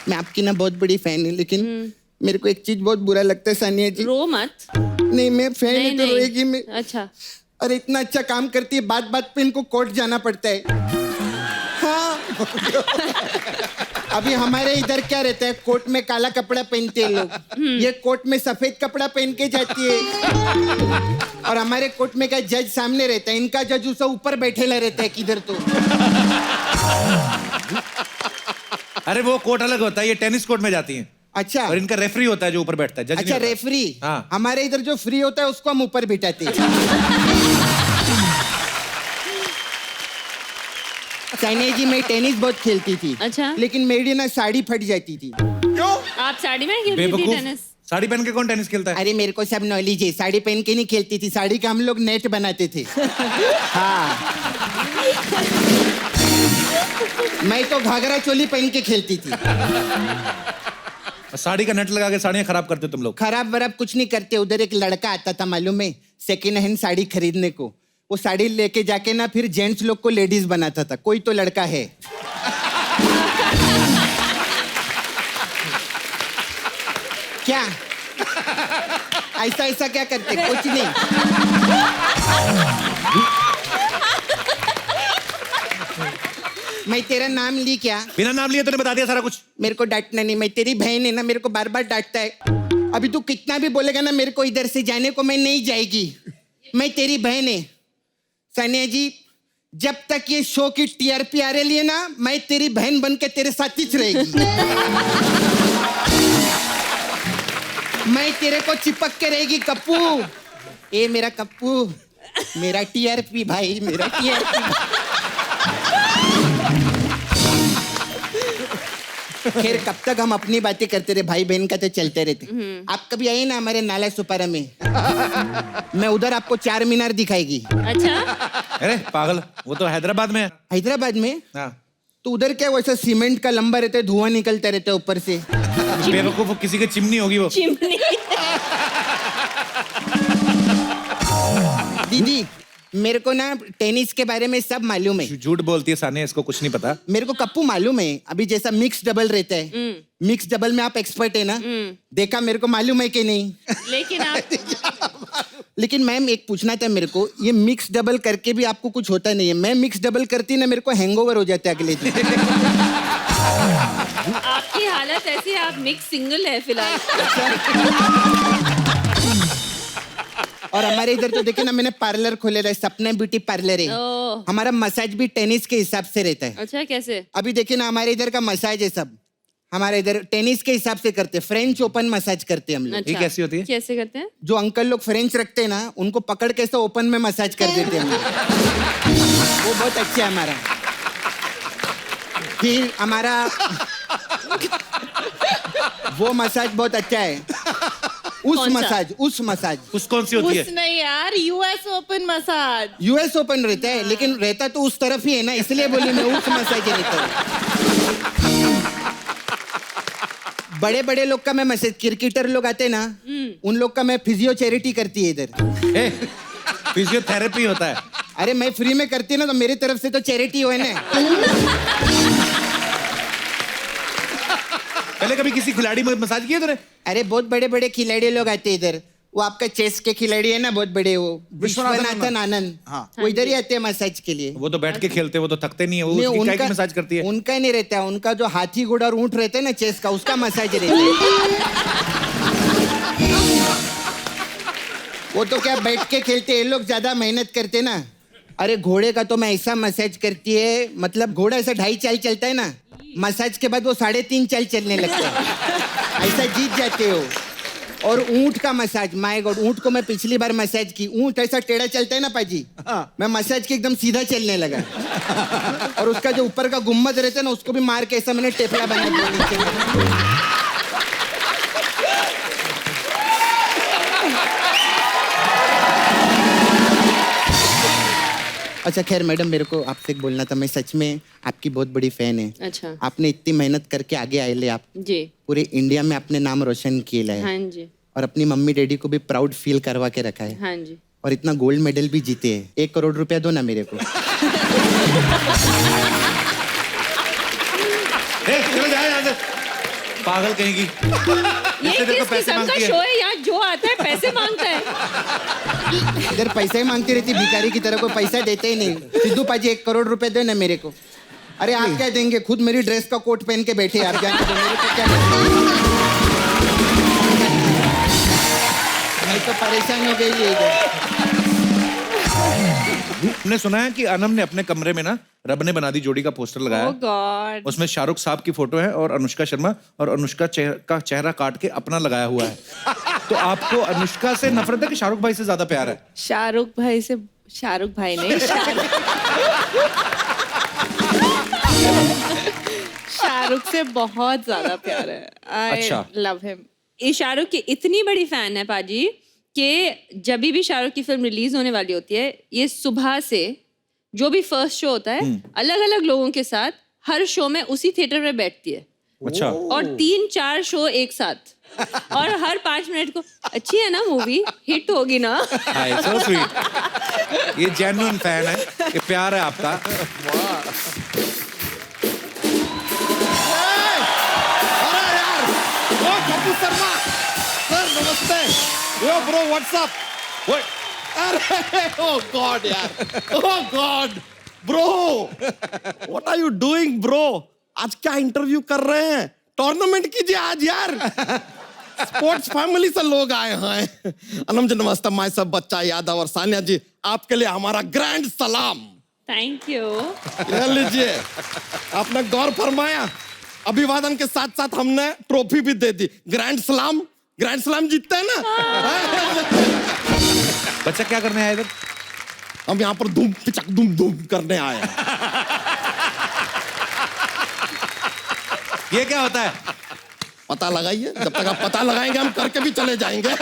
मैं आपकी ना बहुत बड़ी फैन हूँ, लेकिन मेरे को एक चीज बहुत बुरा लगता है सानिया जी। रो मत। नहीं, मैं फैन नहीं, है तो नहीं। रोएगी मैं। अच्छा, अरे इतना अच्छा काम करती है, बात बात पे इनको कोर्ट जाना पड़ता है। हाँ। अभी हमारे इधर क्या रहता है, कोर्ट में काला कपड़ा पहनते हैं लोग, ये कोर्ट में सफेद कपड़ा पहन के जाती है। और हमारे कोर्ट में क्या जज सामने रहता है, इनका जज उसे ऊपर बैठेला रहता है किधर तो। अरे वो कोर्ट अलग होता है, ये टेनिस कोर्ट में जाती हैं। अच्छा और इनका रेफरी होता है जो ऊपर बैठता है, जज नहीं अच्छा होता। रेफरी हाँ। हमारे इधर जो फ्री होता है उसको हम ऊपर बिठाते हैं सानिया जी मैं टेनिस बहुत खेलती थी अच्छा। लेकिन मेरी ना साड़ी फट जाती थी आप साड़ी में खेलती थी बेवकूफ, टेनिस? साड़ी पहन के कौन टेनिस खेलता है? अरे मेरे को सब नॉलेज है साड़ी पहन के नहीं खेलती थी साड़ी का हम लोग नेट बनाते थे हाँ मैं तो घाघरा चोली पहन के खेलती थी साड़ी का नेट लगा के साड़ियाँ खराब करते हो तुम लोग। खराब वराब कुछ नहीं करते उधर एक लड़का आता था मालूम है सेकेंड हैंड साड़ी खरीदने को वो साड़ी लेके जाके ना फिर जेंट्स लोग को लेडीज बनाता था कोई तो लड़का है क्या ऐसा ऐसा क्या करते कुछ नहीं मैं तेरा नाम ली क्या बिना नाम लिए तूने बता दिया सारा कुछ। मेरे को डांटना नहीं मैं तेरी बहन है ना मेरे को बार बार डांटता है अभी तू कितना भी बोलेगा ना मेरे को इधर से जाने को मैं नहीं जाएगी मैं तेरी बहन है सानिया जी जब तक ये शो की टीआरपी आ रही है ना मैं तेरी बहन बन के तेरे साथ ही रहेगी मैं तेरे को चिपक के रहेगी कप्पू ए मेरा कप्पू मेरा टीआरपी भाई मेरा टीआरपी खैर कब तक हम अपनी बातें करते रहे भाई बहन का तो चलते रहते आप कभी आइए ना हमारे नाला सुपारा में मैं उधर आपको 4 मीनार दिखाएगी अच्छा अरे पागल, वो तो हैदराबाद में है। हैदराबाद में हाँ। तो उधर क्या वैसा सीमेंट का लंबा रहता है धुआं निकलता रहता है ऊपर से बेवकूफ, वो किसी की चिमनी होगी वो। चिमनी दीदी मेरे को ना टेनिस के बारे में सब मालूम है झूठ बोलती है सानिया, इसको कुछ नहीं पता। मेरे को कप्पू मालूम है अभी जैसा मिक्स डबल रहता है मिक्स डबल में आप एक्सपर्ट है ना देखा मेरे को मालूम है कि नहीं लेकिन आप लेकिन मैम एक पूछना था मेरे को ये मिक्स डबल करके भी आपको कुछ होता नहीं है मैं मिक्स डबल करती ना मेरे को हैंगओवर हो जाता है अगले दिन आपकी हालत ऐसी है आप मिक्स सिंगल है फिलहाल और हमारे इधर तो देखिए ना मैंने पार्लर खोले रहा है सपना ब्यूटी पार्लर है ओह। हमारा मसाज भी टेनिस के हिसाब से रहता है अच्छा कैसे अभी देखिए ना हमारे इधर का मसाज है सब हमारे इधर टेनिस के हिसाब से करते हैं फ्रेंच ओपन मसाज करते हैं हम लोग अच्छा कैसी होती है? कैसे करते हैं जो अंकल लोग फ्रेंच रखते हैं ना उनको पकड़ के ऐसा ओपन में मसाज कर देते हैं हम लोग। वो बहुत अच्छा है हमारा फिर हमारा वो मसाज बहुत अच्छा है उस मसाज उस कौन सी होती है? नहीं यार US open massage US open रहता है लेकिन रहता तो उस तरफ ही है ना इसलिए बोली मैं उस मसाज रहता हूँ बड़े बड़े लोग का मैं मैसेज क्रिकेटर लोग आते ना उन लोग का मैं फिजियो चैरिटी करती है इधर फिजियोथेरेपी होता है। अरे मैं फ्री में करती ना तो मेरी तरफ से तो चैरिटी हो ना पहले कभी किसी खिलाड़ी में मसाज किया तूने? अरे बहुत बड़े बड़े खिलाड़ी लोग आते हैं इधर वो आपका चेस के खिलाड़ी है ना बहुत बड़े वो विश्वनाथन आनंद वो इधर ही आते हैं मसाज के लिए वो तो बैठ के खेलते, वो तो थकते नहीं है, वो नहीं, उसकी क्या की मसाज करती है? उनका नहीं रहता है उनका जो हाथी घोड़ा और ऊंट रहते हैं ना चेस का उसका मसाज रहता है वो तो क्या बैठ के खेलते हैं ये लोग ज्यादा मेहनत करते ना अरे घोड़े का तो मैं ऐसा मसाज करती है मतलब घोड़ा ऐसा 2.5 चाल चलता है ना मसाज के बाद वो 3.5 चाल चलने लगता है ऐसा जीत जाते हो और ऊंट का मसाज माय गॉड ऊंट को मैं पिछली बार मसाज की ऊंट ऐसा टेढ़ा चलता है ना पाजी मैं मसाज के एकदम सीधा चलने लगा और उसका जो ऊपर का गुम्मद रहता है ना उसको भी मार के ऐसा मैंने टेपला बना दिया नीचे अच्छा खैर मैडम मेरे को आपसे एक बोलना था मैं सच में आपकी बहुत बड़ी फैन है अच्छा आपने इतनी मेहनत करके आगे आए ले आप जी पूरे इंडिया में अपने नाम रोशन किए है हाँ जी और अपनी मम्मी डैडी को भी प्राउड फील करवा के रखा है हाँ जी और इतना गोल्ड मेडल भी जीते हैं 1 करोड़ रुपया दो ना मेरे को चलो जाए यहाँ से, पागल कहेगी। ये इससे देखो किस पैसे किस्म का मांगती है। शो है यहाँ जो आता है पैसे मांगता है इधर पैसा ही मांगती रहती भिखारी की तरह कोई पैसा देते ही नहीं सिद्धू पाजी 1 करोड़ रुपए दे ना मेरे को अरे आप क्या देंगे खुद मेरी ड्रेस का कोट पहन के बैठे आप जाने दो मेरे को क्या मैं तो परेशान हो गई है इधर हमने सुना है कि अनम ने अपने कमरे में ना रब ने बना दी जोड़ी का पोस्टर लगाया ओह गॉड। उसमें शाहरुख साहब की फोटो है और अनुष्का शर्मा, और अनुष्का का चेहरा काट के अपना लगाया हुआ है। तो आपको अनुष्का से नफरत है कि शाहरुख भाई से ज्यादा प्यार है? शाहरुख भाई से, शाहरुख भाई नहीं, शाहरुख से बहुत ज्यादा प्यार है। आई अच्छा। Love him. ये शाहरुख की इतनी बड़ी फैन है पाजी कि जब भी शाहरुख की फिल्म रिलीज होने वाली होती है, ये सुबह से जो भी फर्स्ट शो होता है अलग अलग लोगों के साथ हर शो में उसी थिएटर में बैठती है अच्छा। और 3-4 शो एक साथ, और हर 5 मिनट को अच्छी है ना मूवी, हिट होगी ना। हाय सो स्वीट। ये जेन्युइन फैन है, ये प्यार है आपका। अरे यार, ओ कपूर शर्मा सर, नमस्ते। Yo bro, what's up. अरे ओ गॉड यार, oh god bro, what are you doing bro? आज क्या इंटरव्यू कर रहे हैं? टूर्नामेंट कीजिए आज यार। स्पोर्ट्स फैमिली से लोग आए हैं। अनम जी नमस्ते, मैं सब बच्चा यादव और सानिया जी, आपके लिए हमारा ग्रैंड सलाम। Thank you. ले लीजिए, आपने गौर फरमाया, अभिवादन के साथ साथ हमने ट्रॉफी भी दे दी। ग्रैंड सलाम जीतते हैं ना। बच्चा क्या करने आया इधर? हम यहाँ पर धूम पिचक धूम करने आए हैं। ये क्या होता है? पता लगाइए, जब तक आप पता लगाएंगे हम करके भी चले जाएंगे।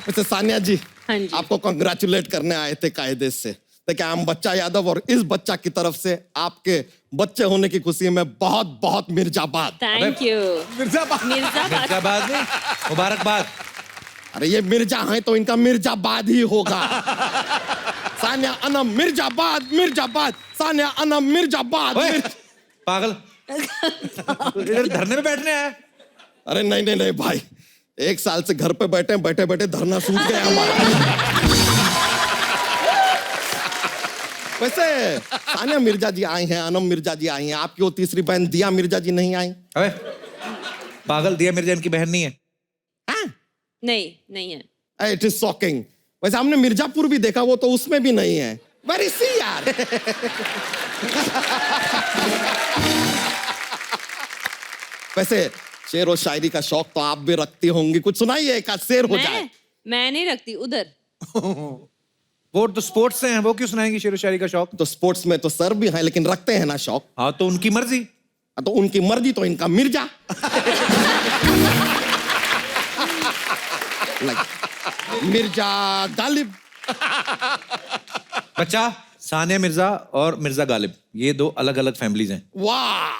वैसे सानिया जी, हाँ जी। आपको कंग्रेचुलेट करने आए थे कायदे से। देखिए, हम बच्चा यादव और इस बच्चा की तरफ से आपके बच्चे होने की खुशी में बहुत बहुत मिर्जाबाद। Thank you. मिर्जाबाद मिर्जाबाद नहीं, मुबारकबाद। अरे ये मिर्जा हैं तो इनका मिर्जाबाद ही होगा। सानिया अनम मिर्जाबाद, सानिया अनम मिर्जाबाद। ओए, पागल। इधर धरने में बैठने आया? अरे नहीं भाई, 1 साल से घर पे बैठे धरना सूख गया हमारा। वैसे सानिया मिर्जा जी आई हैं, अनम मिर्जा जी आई हैं, आपकी वो तीसरी बहन दिया मिर्जा जी नहीं आई? अबे पागल, दिया मिर्जा इनकी बहन नहीं है। नहीं है। It is shocking. वैसे हमने मिर्जापुर भी देखा, वो तो उसमें भी नहीं है। वेरी सी यार। वैसे शेर और शायरी का शौक तो आप भी रखती होंगी, कुछ सुनाइए, एक आध शेर हो जाए। मैं नहीं रखती उधर। वो तो स्पोर्ट्स से हैं, वो क्यों सुनाएंगी शेर व शायरी का शौक? तो स्पोर्ट्स में तो सर भी हैं, लेकिन रखते हैं ना शौक। हाँ तो उनकी मर्जी। तो उनकी मर्जी तो इनका मिर्जा। मिर्जा गालिब। बच्चा, सानिया मिर्जा और मिर्जा गालिब, ये 2 अलग अलग फैमिलीज हैं। वाह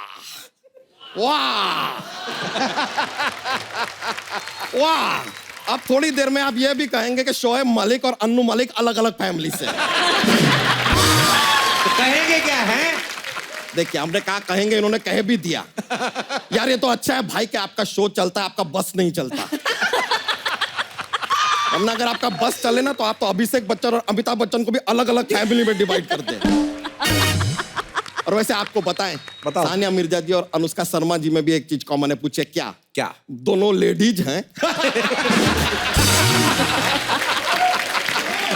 वाह। अब थोड़ी देर में आप ये भी कहेंगे कि शोएब मलिक और अन्नू मलिक अलग अलग फैमिली से। तो कहेंगे क्या है? देखिए, हमने कहा कहेंगे, इन्होंने कह भी दिया। यार ये तो अच्छा है भाई कि आपका शो चलता है, आपका बस नहीं चलता। वरना अगर आपका बस चले ना, तो आप तो अभिषेक बच्चन और अमिताभ बच्चन को भी अलग अलग फैमिली में डिवाइड कर दे। और वैसे आपको बताएं, सानिया मिर्जा जी और अनुष्का शर्मा जी में भी एक चीज कॉमन है। पूछे क्या? दोनों लेडीज हैं।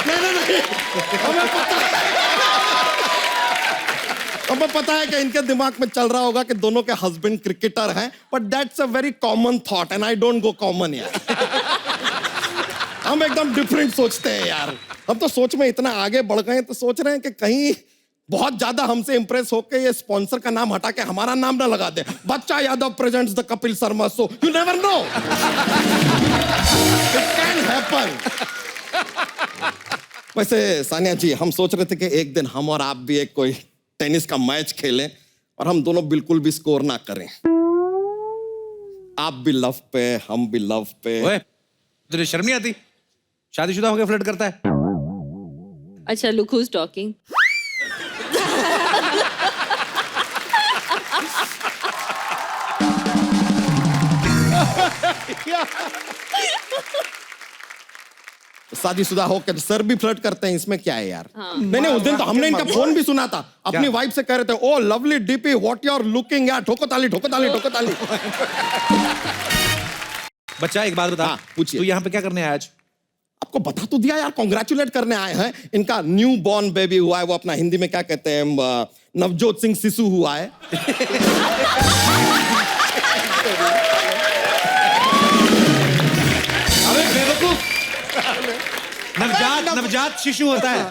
नहीं, हमें पता है कि इनके दिमाग में चल रहा होगा कि दोनों के हस्बैंड क्रिकेटर हैं, but that's a very common thought and I don't go common यार। हम एकदम डिफरेंट सोचते हैं यार। हम तो सोच में इतना आगे बढ़ गए, तो सोच रहे हैं कि कहीं बहुत ज्यादा हमसे इंप्रेस होके ये स्पॉन्सर का नाम हटा के हमारा नाम ना लगा दे। बच्चा Yadav presents the Kapil Sharma show. You never know, it can happen. वैसे सानिया जी, हम सोच रहे थे कि एक दिन हम और आप भी एक कोई टेनिस का मैच खेलें और हम दोनों बिल्कुल भी स्कोर ना करें। आप भी लव पे, हम भी लव पे। ओए, तुझे शर्म नहीं आती? शादीशुदा होकर फ्लर्ट करता है। अच्छा, लुक हूज टॉकिंग। शादीशुदा होकर सर भी फ्लर्ट करते हैं, इसमें क्या है यार? नहीं, उस दिन तो हमने इनका फोन भी सुना था। अपनी वाइफ से कह रहे थे, oh lovely DP, what you are looking यार। ठोको ताली। बच्चा, एक बात बता। हाँ, पूछिए। तू यहाँ पे क्या करने आया आज? आपको बता तो दिया यार, कॉन्ग्रेचुलेट करने आए हैं। इनका न्यू बॉर्न बेबी हुआ है, वो अपना हिंदी में क्या कहते हैं, नवजोत सिंह शिशु हुआ है। अबे बेवकूफ, नवजात शिशु होता है।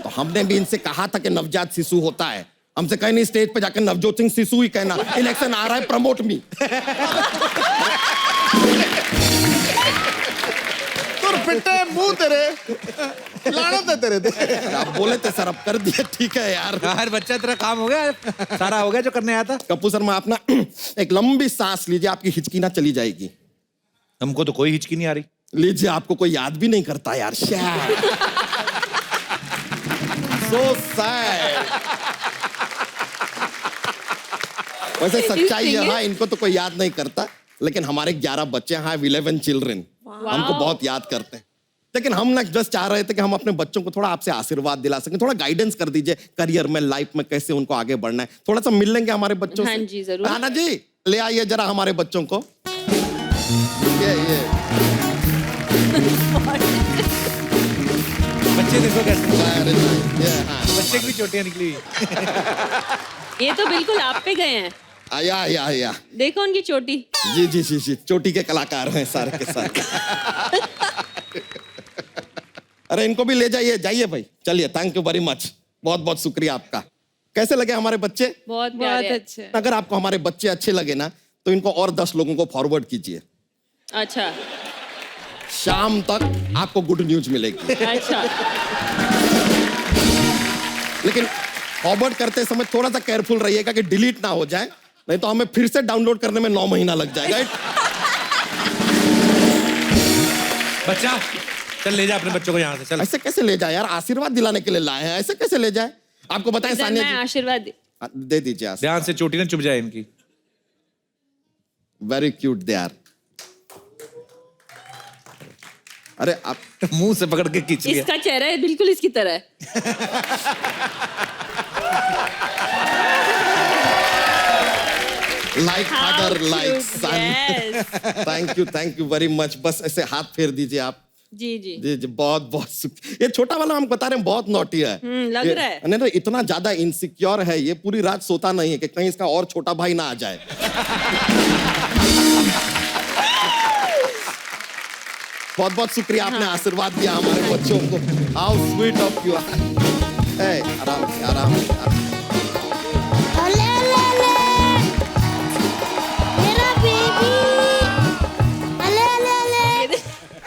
तो हमने भी इनसे कहा था कि नवजात शिशु होता है। हमसे कहे नहीं, स्टेज पे जाकर नवजोत सिंह शिशु ही कहना, इलेक्शन आ रहा है, प्रमोट मी। तुर फिटे मुंह तेरे, लानत है तेरे दे। आप बोले थे सर, अब कर दिए, ठीक है यार। यार बच्चा, तेरा काम हो गया, सारा हो गया जो करने आया था। कपूर शर्मा, आप ना एक लंबी सांस लीजिए, आपकी हिचकी ना चली जाएगी। हमको तो कोई हिचकी नहीं आ रही। लीजिए, आपको कोई याद भी नहीं करता यार। So sad. वैसे सच्चाई है, हाँ, इनको तो कोई याद नहीं करता, लेकिन हमारे 11 बच्चे हैं, 11 चिल्ड्रन, हमको बहुत याद करते हैं। लेकिन हम ना जस्ट चाह रहे थे कि हम अपने बच्चों को थोड़ा आपसे आशीर्वाद दिला सकें, थोड़ा गाइडेंस कर दीजिए करियर में, लाइफ में कैसे उनको आगे बढ़ना है। थोड़ा सा मिल लेंगे हमारे बच्चों हाँ से? जी, जरूर। राना जी, ले आइए जरा हमारे बच्चों को। ये बच्चे देखो कैसे, हाँ, बच्चे की भी चोटियां निकली हुई। ये तो बिल्कुल आप पे गए हैं। आया। देखो उनकी चोटी। जी, चोटी के कलाकार हैं सारे के सारे। अरे इनको भी ले जाइए, जाइए भाई, चलिए। थैंक यू वेरी मच, बहुत बहुत शुक्रिया आपका। कैसे लगे हमारे बच्चे? बहुत प्यारे हैं। अच्छे। अगर आपको हमारे बच्चे अच्छे लगे ना, तो इनको और 10 लोगों को फॉरवर्ड कीजिए। अच्छा शाम तक आपको गुड न्यूज मिलेगी। अच्छा। लेकिन फॉरवर्ड करते समय थोड़ा सा केयरफुल रहिएगा कि डिलीट ना हो जाए, नहीं तो हमें फिर से डाउनलोड करने में 9 महीना लग जाएगा। बच्चा, चल ले जा अपने बच्चों को यहाँ से, चल। ऐसे कैसे ले जाए यार, आशीर्वाद दिलाने के लिए लाए हैं, ऐसे कैसे ले जाए? आपको बताएं इधर सानिया मैं जी, आशीर्वाद दे दीजिए आशीर्वाद। ध्यान से, चोटी ना चुभ जाए इनकी। Very cute they are. अरे आप मुंह से पकड़ के खींच लिया। इसका चेहरा है बिल्कुल इसकी तरह है। Like father like son. Yes. Thank you very much. बस ऐसे हाथ फेर दीजिए आप। जी जी। जी, बहुत बहुत ये छोटा वाला हम बता रहे हैं, बहुत नॉटी है। लग रहा है। नहीं, इतना ज्यादा इनसिक्योर है, ये पूरी रात सोता नहीं है कि कहीं इसका और छोटा भाई ना आ जाए। बहुत बहुत शुक्रिया, आपने आशीर्वाद दिया हमारे बच्चों को। How sweet of you. आराम से, आराम से। मेरा बेबी,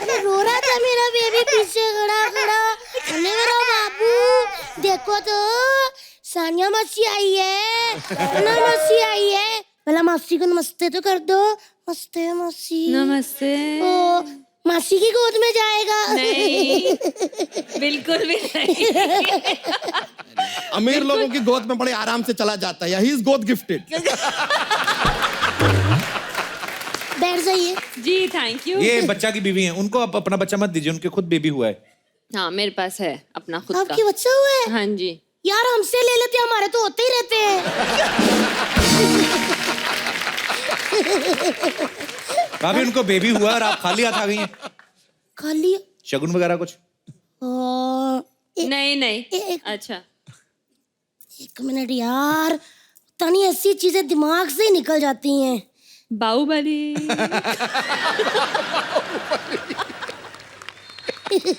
अरे रो रहा था मेरा बेबी पीछे खड़ा। अरे मेरा बाबू, देखो तो सानिया मौसी आई है, ना मौसी आई है। पहला मौसी को नमस्ते तो कर दो। नमस्ते मौसी। नमस्ते। ओ, मासी की गोद में जाएगा? नहीं, बिल्कुल भी नहीं। अमीर लोगों की गोद में बड़े आराम से चला जाता है, ही इज गोद गिफ्टेड। बैठ जाइए। जी थैंक यू। ये बच्चा की बीवी है, उनको आप अपना बच्चा मत दीजिए, उनके खुद बेबी हुआ है। हाँ मेरे पास है अपना खुद आपके का। बच्चा हुआ है? हाँ जी। यार हमसे ले लेते, हमारे तो होते ही रहते हैं। अभी उनको बेबी हुआ और आप खाली हाथ आ गई हैं। खाली शगुन वगैरह कुछ? नहीं। अच्छा एक मिनट यार, तनी ऐसी चीजें दिमाग से ही निकल जाती हैं। बाहुबली।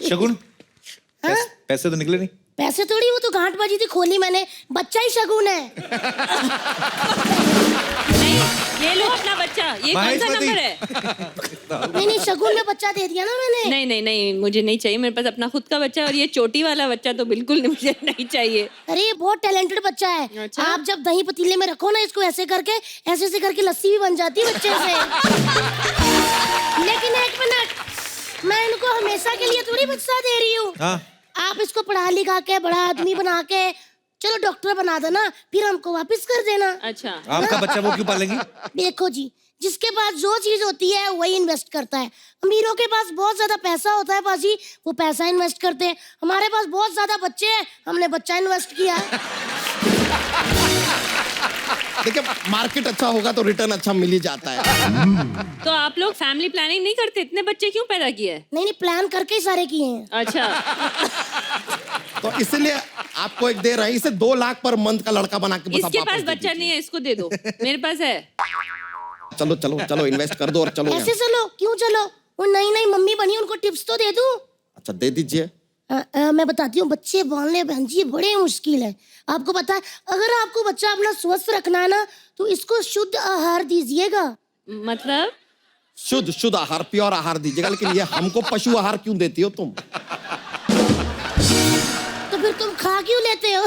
शगुन? पैसे तो निकले नहीं? पैसे थोड़ी, वो तो गांठ बाजी थी, खोली मैंने। बच्चा ही शगुन है। नहीं, ये लो अपना बच्चा। ये कौन सा नंबर है? नहीं, शगुन में बच्चा दे दिया ना मैंने। नहीं, मुझे नहीं चाहिए। मेरे पास अपना खुद का बच्चा है और ये चोटी वाला बच्चा तो बिल्कुल नहीं, मुझे नहीं चाहिए। अरे ये बहुत टैलेंटेड बच्चा है। अच्छा? आप जब दही पतीले में रखो ना इसको, ऐसे करके लस्सी भी बन जाती है बच्चे से। लेकिन एक मिनट, मैं इनको हमेशा के लिए थोड़ी बच्चा दे रही हूँ। हाँ। आप इसको पढ़ा लिखा के बड़ा आदमी बना के चलो डॉक्टर बना देना, फिर हमको वापस कर देना। अच्छा। आपका बच्चा वो क्यों पालेंगी? देखो जी, जिसके पास जो चीज होती है वही इन्वेस्ट करता है। अमीरों के पास बहुत ज्यादा पैसा होता है पाजी, वो पैसा इन्वेस्ट करते हैं। हमारे पास बहुत ज्यादा बच्चे हैं, हमने बच्चा इन्वेस्ट किया है। देखिए मार्केट अच्छा होगा तो रिटर्न अच्छा मिल ही जाता है। तो आप लोग फैमिली प्लानिंग नहीं करते? इतने बच्चे क्यों पैदा किए? नहीं प्लान करके ही सारे किए हैं। अच्छा। तो इसलिए आपको एक दे रहे हैं, इसे 2 लाख पर मंथ का लड़का बना के बस आप इसके वापस पास दे बच्चा दीजिए। नहीं है, इसको दे दो। मेरे पास है। चलो चलो चलो इन्वेस्ट कर दो और चलो ऐसे यहाँ। चलो क्यों चलो? वो नई नई मम्मी बनी, उनको टिप्स तो दे दूं। अच्छा दे दीजिए। मैं बताती हूँ, बच्चे पालने बहन जी बड़े मुश्किल है। आपको पता है, अगर आपको बच्चा अपना स्वस्थ रखना है ना, तो इसको शुद्ध आहार दीजिएगा। मतलब शुद्ध आहार, प्योर आहार दीजिएगा। लेकिन ये हमको पशु आहार क्यों देती हो तुम? तो फिर तुम खा क्यों लेते हो?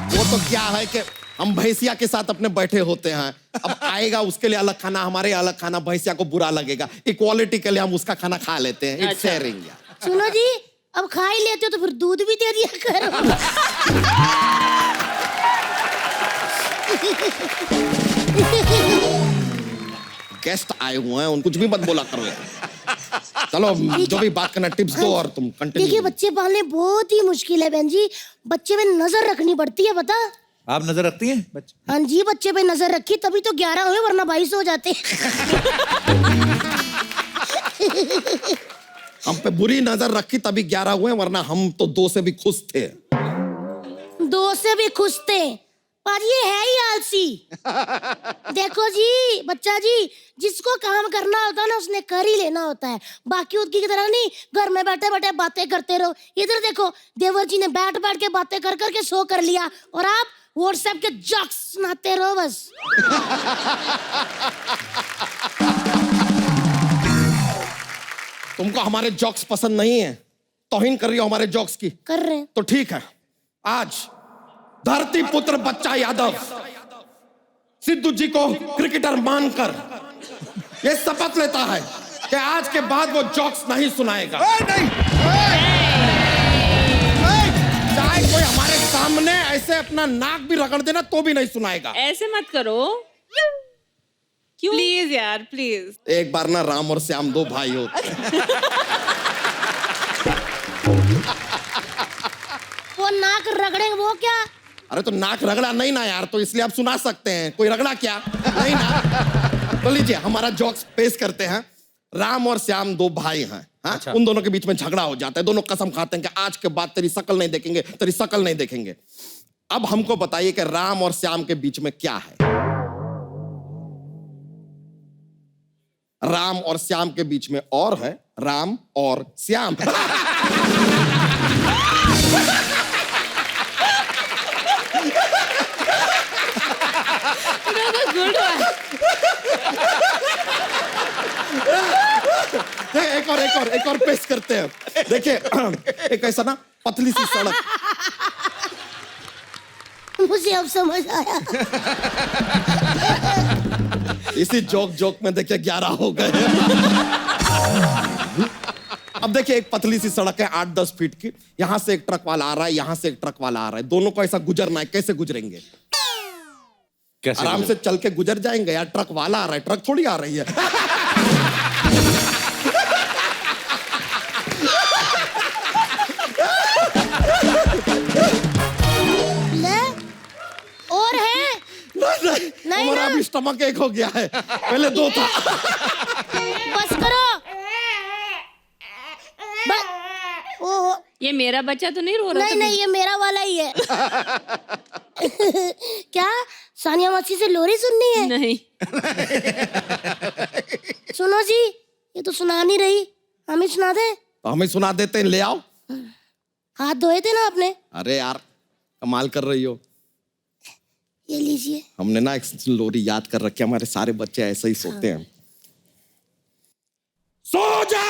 वो तो क्या है कि हम भैंसिया के साथ अपने बैठे होते हैं, अब आएगा उसके लिए अलग खाना, हमारे अलग खाना, भैंसिया को बुरा लगेगा। इक्वालिटी के लिए हम उसका खाना खा लेते हैं। इट्स शेयरिंग यार। सुनो जी, अब खा ही लेते हो तो फिर दूध भी दे दिया करो। गेस्ट आए हुए हैं, उन कुछ भी मत बोला करो यार। चलो जो भी बात करना टिप्स दो और तुम देखिए, कंटिन्यू। बच्चे पालने बहुत ही मुश्किल है बहन जी। बच्चे पे नजर रखनी पड़ती है, पता? आप नजर रखती हैं बच्चे? हाँ जी, बच्चे पे नजर रखी तभी तो 11 हुए, वरना 22 हो जाते। हम पे बुरी नजर रखी तभी 11 हुए, वरना हम तो 2 से भी खुश थे। 2 से भी खुश थे, पर ये है ही आलसी। देखो जी बच्चा जी, जिसको काम करना होता है ना, उसने कर ही लेना होता है। बाकी उसकी की तरह नहीं घर में बैठे बैठे बातें करते रहो। इधर देखो, देवर जी ने बैठ बैठ के बातें कर करके शो कर लिया, और आप व्हाट्सएप के जोक्स सुनाते रहो बस। तुमको हमारे जोक्स पसंद नहीं है, तौहीन कर रही हो हमारे जोक्स की। कर रहे हैं तो ठीक है, आज धरती पुत्र बच्चा यादव सिद्धू जी को क्रिकेटर मानकर ये शपथ लेता है कि आज के बाद वो जोक्स नहीं सुनाएगा। चाहे कोई हमारे सामने ऐसे अपना नाक भी रगड़ देना तो भी नहीं सुनाएगा। ऐसे मत करो। क्यों? प्लीज यार प्लीज। एक बार ना राम और श्याम 2 भाई होते हैं। वो नाक रगड़ेंगे, वो क्या? अरे तो नाक रगड़ा नहीं ना यार, तो इसलिए आप सुना सकते हैं। कोई रगड़ा क्या? नहीं ना। तो लीजिए हमारा जोक्स पेश करते हैं। राम और श्याम 2 भाई हैं। हाँ? अच्छा। उन दोनों के बीच में झगड़ा हो जाता है। दोनों कसम खाते हैं कि आज के बाद तेरी शक्ल नहीं देखेंगे, तेरी शक्ल नहीं देखेंगे। अब हमको बताइए कि राम और श्याम के बीच में क्या है? राम और श्याम के बीच में और है राम और श्याम। एक और पेश करते हैं। देखिए एक ऐसा ना पतली सी सड़क। मुझे अब समझ आया। इसी जोक में देखिए 11 हो गए। अब देखिए एक पतली सी सड़क है 8-10 फीट की। यहां से एक ट्रक वाला आ रहा है, यहां से एक ट्रक वाला आ रहा है। दोनों को ऐसा गुजरना है। कैसे गुजरेंगे? कैसे आराम से चल के गुजर जाएंगे यार। ट्रक वाला आ रहा है, ट्रक थोड़ी आ रही है। ले, और है? नहीं, हमारा ना। भी स्टमक एक हो गया है। पहले 2 था। बस करो। ओहो, ये मेरा बच्चा तो नहीं रो रहा? नहीं ये मेरा वाला ही है। क्या सानिया मासी से लोरी सुननी है? नहीं। सुनो जी, ये तो सुना नहीं रही, हमें सुना दे। तो हमें सुना देते हैं, ले आओ। हाथ धोए थे ना आपने? अरे यार कमाल कर रही हो। ये लीजिए। हमने ना एक लोरी याद कर रखी है। हमारे सारे बच्चे ऐसे ही सोते हैं। सो जा।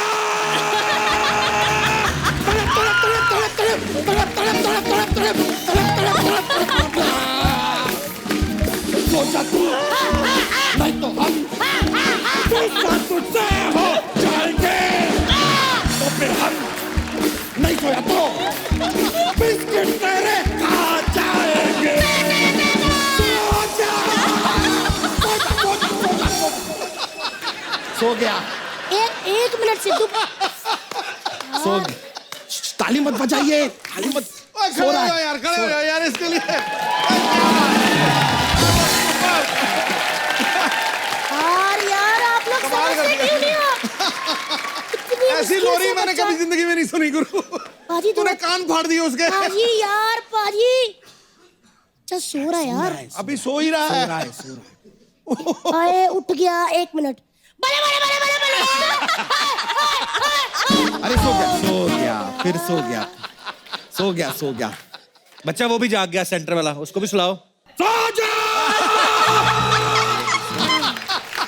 सो जा तू, नहीं तो हम तुझसे हो जाएंगे। तो फिर हम नहीं सोया तो बिस्किट तेरे खा जाएंगे। सो गया। एक मिनट सिद्धू। सो ताली मत बजाइए, ताली मत। खड़े हो जाओ यार, खड़े हो जाओ यार इसके लिए। यार आप लोग कमाल कर समझते दिया। क्यों नहीं हो? इतनी ऐसी मुश्किल लोरी से मैंने बच्चा- कभी जिंदगी में नहीं सुनी गुरु। पाजी तूने कान फाड़ दिए उसके। पाजी यार पाजी अच्छा सो रहा है यार अभी सो ही रहा है। आए उठ गया 1 मिनट बले बले बले बले बले अरे सो गया फिर सो गया। बच्चा वो भी जाग गया सेंटर वाला, उसको भी सुलाओ।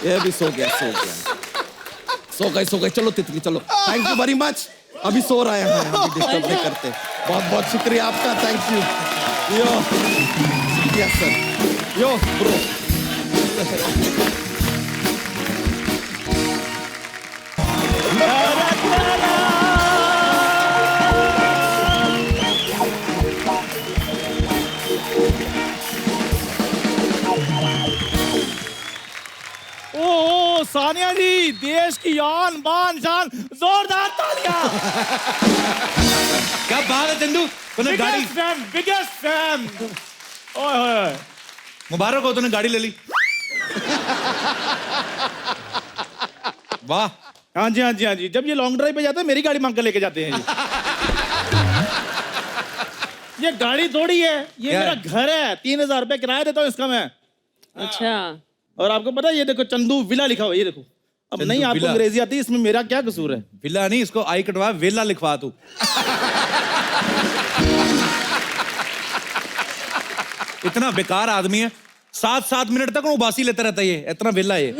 ये भी सो गया। चलो तितली चलो। Thank you very much. अभी सो रहा है, अभी डिस्टर्ब नहीं करते। बहुत बहुत शुक्रिया आपका, thank you. Yo yes sir, yo bro. Oh Sania ji, देश की आन बान शान, जोरदार तालियां। क्या बात है चंदू, तूने गाड़ी, बिगेस्ट फैन। ओए मुबारक हो, तूने गाड़ी ले ली। वाह। हाँ जी, जब ये लॉन्ग ड्राइव पे जाते हैं मेरी गाड़ी मांग कर लेके जाते हैं जी। ये गाड़ी थोड़ी है, ये क्या मेरा है? घर है। 3000 रुपए किराया देता हूँ इसका मैं। अच्छा, और आपको पता है ये देखो चंदू विला लिखा हुआ है, ये देखो। अब चंदू नहीं आपको विला। अंग्रेजी आती, इसमें मेरा क्या कसूर है? विला नहीं, इसको आई कटवा वेला लिखवा तू। इतना बेकार आदमी है, 7-7 मिनट तक उबासी लेता रहता है ये, इतना वेला है ये।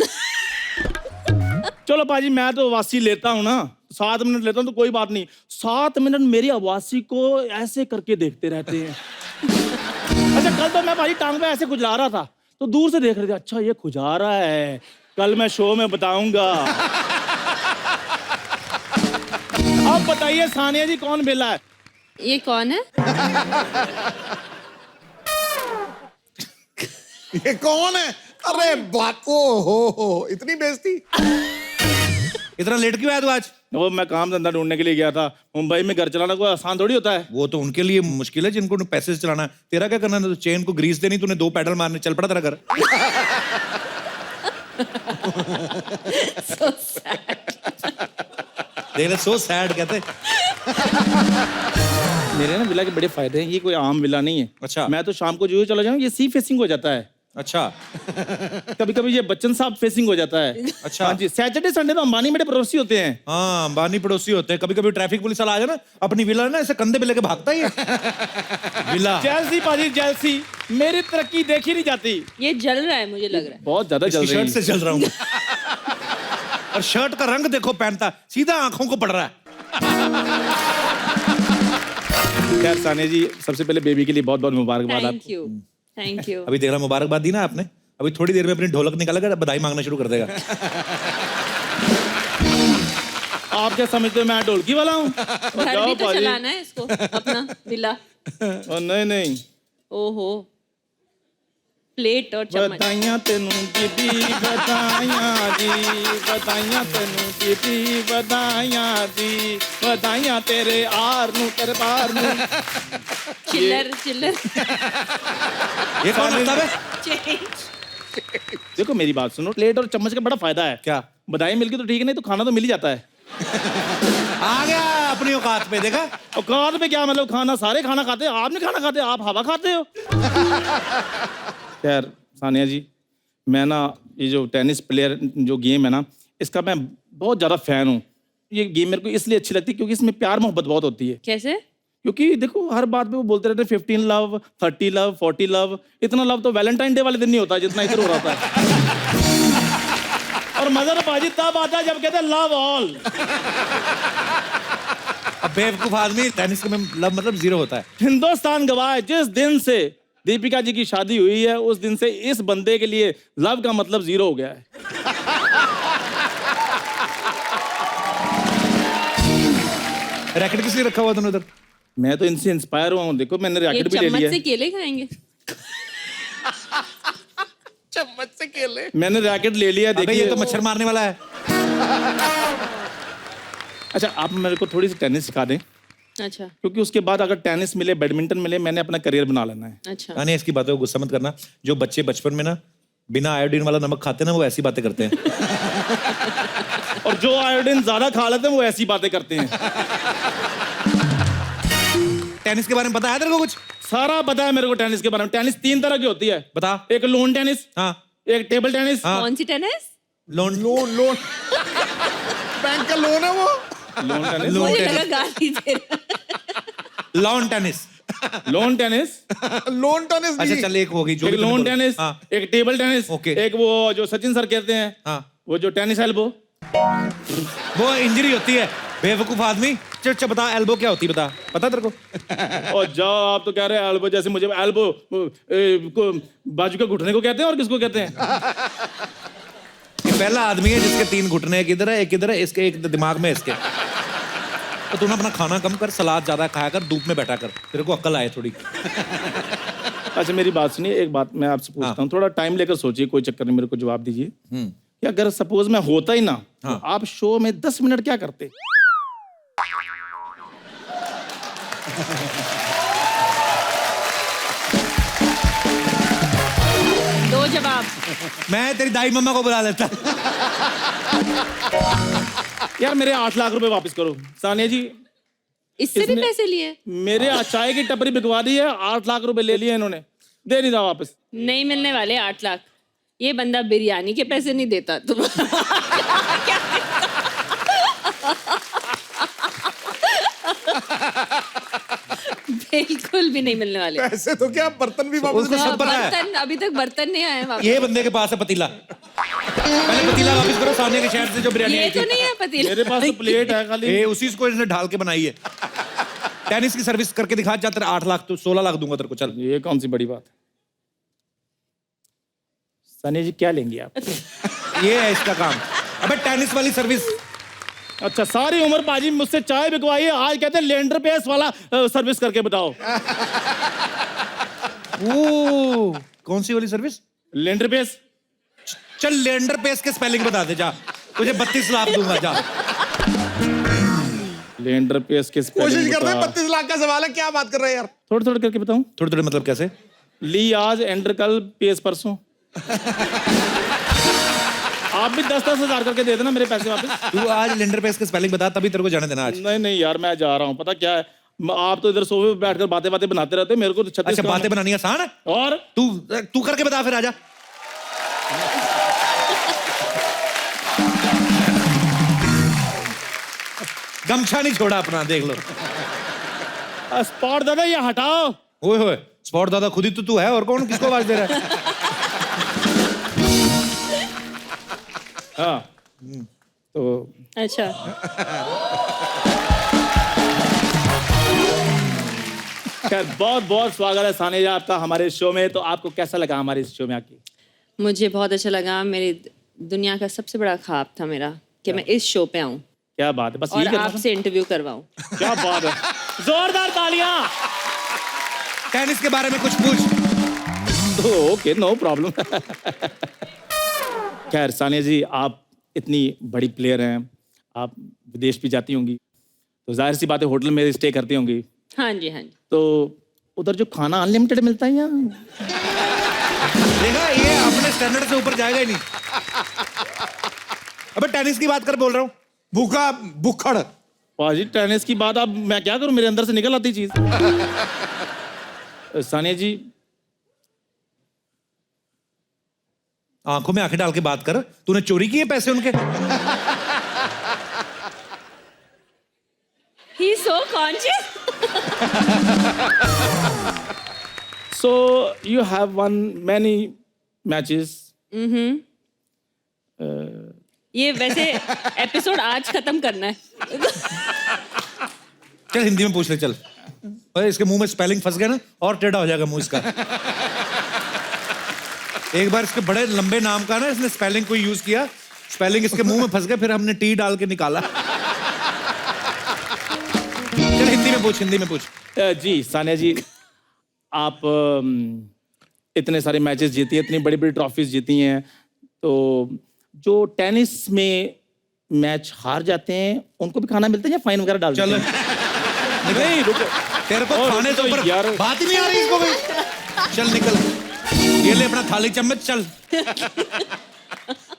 चलो पाजी, मैं तो आवासी लेता हूँ ना, 7 मिनट लेता हूँ तो कोई बात नहीं। 7 मिनट मेरी आवासी को ऐसे करके देखते रहते हैं। अच्छा, कल तो मैं भाई टांग पे ऐसे खुजला रहा था, तो दूर से देख रहे थे, अच्छा ये खुजा रहा है, कल मैं शो में बताऊंगा। अब बताइए सानिया जी, कौन बेला है? ये कौन है? ये कौन है? अरे बात, ओ हो, इतनी बेइज्जती। इतना लेट क्यों आया तू आज? वो मैं काम धंधा ढूंढने के लिए गया था। मुंबई में घर चलाना कोई आसान थोड़ी होता है। वो तो उनके लिए मुश्किल है जिनको पैसे से चलाना है। तेरा क्या करना है? तो चेन को ग्रीस देनी, तूने 2 पैडल मारने, चल पड़ा तेरा घर। So sad. देख ले, सो सैड कहते। मेरे ना विला के बड़े फायदे हैं, ये कोई आम विला नहीं है। अच्छा। मैं तो शाम को जो चला जाऊँ, ये सी फेसिंग हो जाता है। अच्छा। कभी कभी ये बच्चन साहब फेसिंग हो जाता है। अच्छा। हाँ जी, सैटरडे संडे तो अंबानी मेरे पड़ोसी होते हैं। हाँ, अंबानी पड़ोसी होते हैं। कभी कभी ट्रैफिक पुलिस वाला आ जाए ना, अपनी विला ना ऐसे कंधे पे लेके भागता ही है। विला। जेलसी पाजी, जेलसी। मेरी तरक्की देखी नहीं जाती। ये जल रहा है, मुझे लग रहा है। बहुत ज्यादा जल इसकी रही शर्ट से चल रहा हूँ मैं। और शर्ट का रंग देखो, पहनता सीधा आंखों को पड़ रहा है। खैर सानिया जी, सबसे पहले बेबी के लिए बहुत बहुत मुबारकबाद थैंक आपको। You, thank you. अभी देख रहा, मुबारकबाद दी ना आपने, अभी थोड़ी देर में अपनी ढोलक निकालेगा, बधाई मांगना शुरू कर देगा। आप क्या समझते हो मैं ढोलकी वाला हूँ? घर भी तो चलाना है इसको, अपना विला। नहीं नहीं, ओहो, प्लेट और चम्मच। बधाइयां तेनू दीदी, बधाइयां जी, बधाइयां तेनू दीदी, बधाइयां दी, बधाइयां तेरे आर नू, तेरे पार नू। चिल्लर चिल्लर। ये कौन लगता है? चेंज। देखो मेरी बात सुनो, प्लेट और चम्मच का बड़ा फायदा है। क्या? बधाई मिल गई तो ठीक है, नहीं तो खाना तो मिल ही जाता है। आ गया अपनी औकात पे, देखा? औकात पे क्या मतलब, खाना सारे खाना खाते हैं, आप नहीं खाना खाते, आप हवा खाते हो। खैर सानिया जी, मैं ना ये जो टेनिस प्लेयर जो गेम है ना, इसका मैं बहुत ज़्यादा फैन हूँ। ये गेम मेरे को इसलिए अच्छी लगती है क्योंकि इसमें प्यार मोहब्बत बहुत होती है। कैसे? क्योंकि देखो हर बात पे वो बोलते रहते हैं 15 लव, 30 लव, 40 लव। इतना लव तो वैलेंटाइन डे वाले दिन नहीं होता जितना इधर हो रहा था। और मजा तो बाजी तब आता है जब कहते हैं लव ऑल। अब बेवकूफ आदमी, टेनिस में लव मतलब 0 होता है। हिंदुस्तान गवाह, जिस दिन से दीपिका जी की शादी हुई है उस दिन से इस बंदे के लिए लव का मतलब 0 हो गया है। रैकेट किस लिए रखा हुआ तूने उधर? मैं तो इनसे इंस्पायर हुआ हूँ। देखो मैंने ये रैकेट भी ले चम्मच लिया से है। केले खाएंगे? चम्मच से केले। मैंने रैकेट ले लिया। अबे देखिए ये तो मच्छर मारने वाला है। अच्छा, आप मेरे को थोड़ी सी टेनिस सिखा दें। अच्छा क्योंकि उसके बाद अगर टेनिस मिले, बैडमिंटन मिले, मैंने अपना करियर बना लेना है। अच्छा नहीं, इसकी बातों को गुस्सा मत करना। जो बच्चे बचपन में ना बिना आयोडीन वाला नमक खाते हैं ना, वो ऐसी बातें करते हैं। और जो आयोडीन ज्यादा खा लेते हैं वो ऐसी बातें करते हैं। टेनिस के बारे में पता है तेरे को कुछ? सारा पता है मेरे को टेनिस के बारे में। टेनिस 3 तरह की होती है। बता। एक लोन टेनिस, हाँ। एक टेबल टेनिस। कौन सी टेनिस? लोन बैंक का लोन है वो। लोन टेनिस, मुझे लगा गाली दे रहा। Lawn tennis. Loan tennis, loan tennis अच्छा चल, एक हो गई जो एक भी तूने लोन बोला। टेनिस, हाँ। एक टेबल टेनिस, ओके। एक वो जो सचिन सर कहते हैं, हाँ। वो जो टेनिस एल्बो। वो इंजरी होती है, बेवकूफ आदमी। चल बता, एल्बो क्या होती है, पता तेरे को? और जाओ, आप तो कह रहे हैं एल्बो, जैसे मुझे एल्बो बाजू के घुटने को कहते हैं और किसको कहते हैं? ये पहला आदमी है जिसके 3 घुटने, एक इधर है, एक इधर है, इसके एक दिमाग में, इसके। तो तू ना अपना खाना कम कर, सलाद ज्यादा खाया कर, धूप में बैठा कर, तेरे को अक्ल आए थोड़ी। अच्छा मेरी बात सुनिए, एक बात मैं आपसे पूछता हूँ, थोड़ा टाइम लेकर सोचिए, कोई चक्कर नहीं, मेरे को जवाब दीजिए कि अगर सपोज मैं होता ही ना, तो आप शो में 10 मिनट क्या करते? दो जवाब। मैं तेरी दाई मम्मा को बुला लेता। यार मेरे 8 लाख रुपए वापस करो। सानिया जी, इससे भी पैसे लिए? मेरे चाय की टपरी बिकवा दी है, 8 लाख रुपए ले लिए इन्होंने, दे नहीं था वापस। नहीं मिलने वाले 8 लाख। ये बंदा बिरयानी के पैसे नहीं देता तुम। बिल्कुल भी नहीं मिलने वाले। पैसे तो क्या, बर्तन भी वापस। उसको सब पता है। बर्तन, अभी तक बर्तन नहीं आए वापस। ये बंदे के पास है पतीला। पहले पतीला वापस करो, सानिया के शहर से जो बिरयानी ये आई तो थी। नहीं है पतीला। मेरे पास तो प्लेट है खाली। ये उसी को इसने ढाल के बनाई है। टेनिस की सर्विस करके दिखा, जा तेरे 8 लाख तो 16 लाख दूंगा तेरे को। चल, ये कौन सी बड़ी बात है? सानिया जी क्या लेंगी आप? ये है इसका काम। अबे टेनिस वाली सर्विस। अच्छा, सारी उम्र पाजी मुझसे चाय बिकवाई है, आज कहते हैं लेंडर पेस वाला सर्विस करके बताओ। ओ, कौन सी वाली सर्विस? लेंडर पेस। चल, लेंडर पेस के स्पेलिंग बता दे जा, तुझे 32 लाख दूंगा जा। लेंडर पेस के कोशिश कर रहे हैं, 32 लाख का सवाल है, क्या बात कर रहे हैं यार? थोड़े थोड़े करके बताऊं? थोड़े थोड़े मतलब कैसे? ली आज, एंडर कल, पेस परसों। आप भी 10-10 हजार करके दे देना मेरे पैसे वापस। तू आज लेंडर पेस के स्पेलिंग बता, तभी तेरे को जाने देना आज। नहीं नहीं यार, मैं जा रहा हूँ। पता क्या है, आप तो इधर सोफे पे बैठकर बातें बनाते रहते हैं, मेरे को तो 36 अच्छा, काम बातें बनानी आसान है? है। और तू करके बता फिर, आजा। गमछा नहीं छोड़ा अपना, देख लो। स्पॉट दादा ये हटाओ। ओए होए, स्पॉट दादा खुद ही तो तू है, और कौन किसको आवाज दे रहा है? हाँ तो अच्छा, खैर बहुत बहुत स्वागत है सानिया जी आपका हमारे शो में। तो आपको कैसा लगा हमारे इस शो में आके? मुझे बहुत अच्छा लगा। मेरी दुनिया का सबसे बड़ा ख्वाब था मेरा कि मैं इस शो पे आऊं क्या बात है, बस और यही करना था? आपसे इंटरव्यू करवाऊं। क्या बात है, जोरदार तालियां। टेनिस के बारे में कुछ पूछ। Okay, no problem. खैर सानिया जी, आप इतनी बड़ी प्लेयर हैं, आप विदेश भी जाती होंगी, तो जाहिर सी बात है होटल में स्टे करती होंगी, हाँ जी, हाँ जी। तो उधर जो खाना अनलिमिटेड मिलता है या? देखा, ये अपने स्टैंडर्ड से ऊपर जाएगा ही नहीं। अबे टेनिस की बात कर, बोल रहा हूँ। भूखा भूखड़। पाजी टेनिस की बात, अब मैं क्या करूं, मेरे अंदर से निकल आती चीज। सानिया जी, आंखों में आंखें डाल के बात कर। तूने चोरी किए पैसे उनके? He is so conscious. so you have won many matches. ये वैसे एपिसोड आज खत्म करना है। चल हिंदी में पूछ ले, चल। अरे इसके मुंह में स्पेलिंग फंस गया ना, और टेढ़ा हो जाएगा मुंह इसका। एक बार इसके बड़े लंबे नाम का ना इसने स्पेलिंग कोई यूज किया, स्पेलिंग इसके मुंह में फंस गया, फिर हमने टी डाल के निकाला। चल हिंदी में पूछ, हिंदी में पूछ। जी सानिया जी, आप इतने सारे मैचेस जीती हैं, इतनी बड़ी बड़ी ट्रॉफीज जीती हैं, तो जो टेनिस में मैच हार जाते हैं उनको भी खाना मिलता है या फाइन वगैरह डालते चल हैं? नहीं रुको, तेरे को और खाने तो से ऊपर यार। बात ही नहीं आ रही इसको भाई। चल निकल, ये ले अपना थाली चम्मच, चल।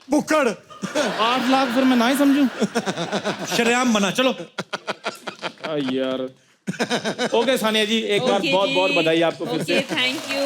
बुक्कड़ 8 लाख फिर मैं ना ही समझूं। शरेआम मना, चलो। यार ओके सानिया जी, एक बार Okay बहुत जी। बहुत बधाई आपको फिर से। Okay, thank you.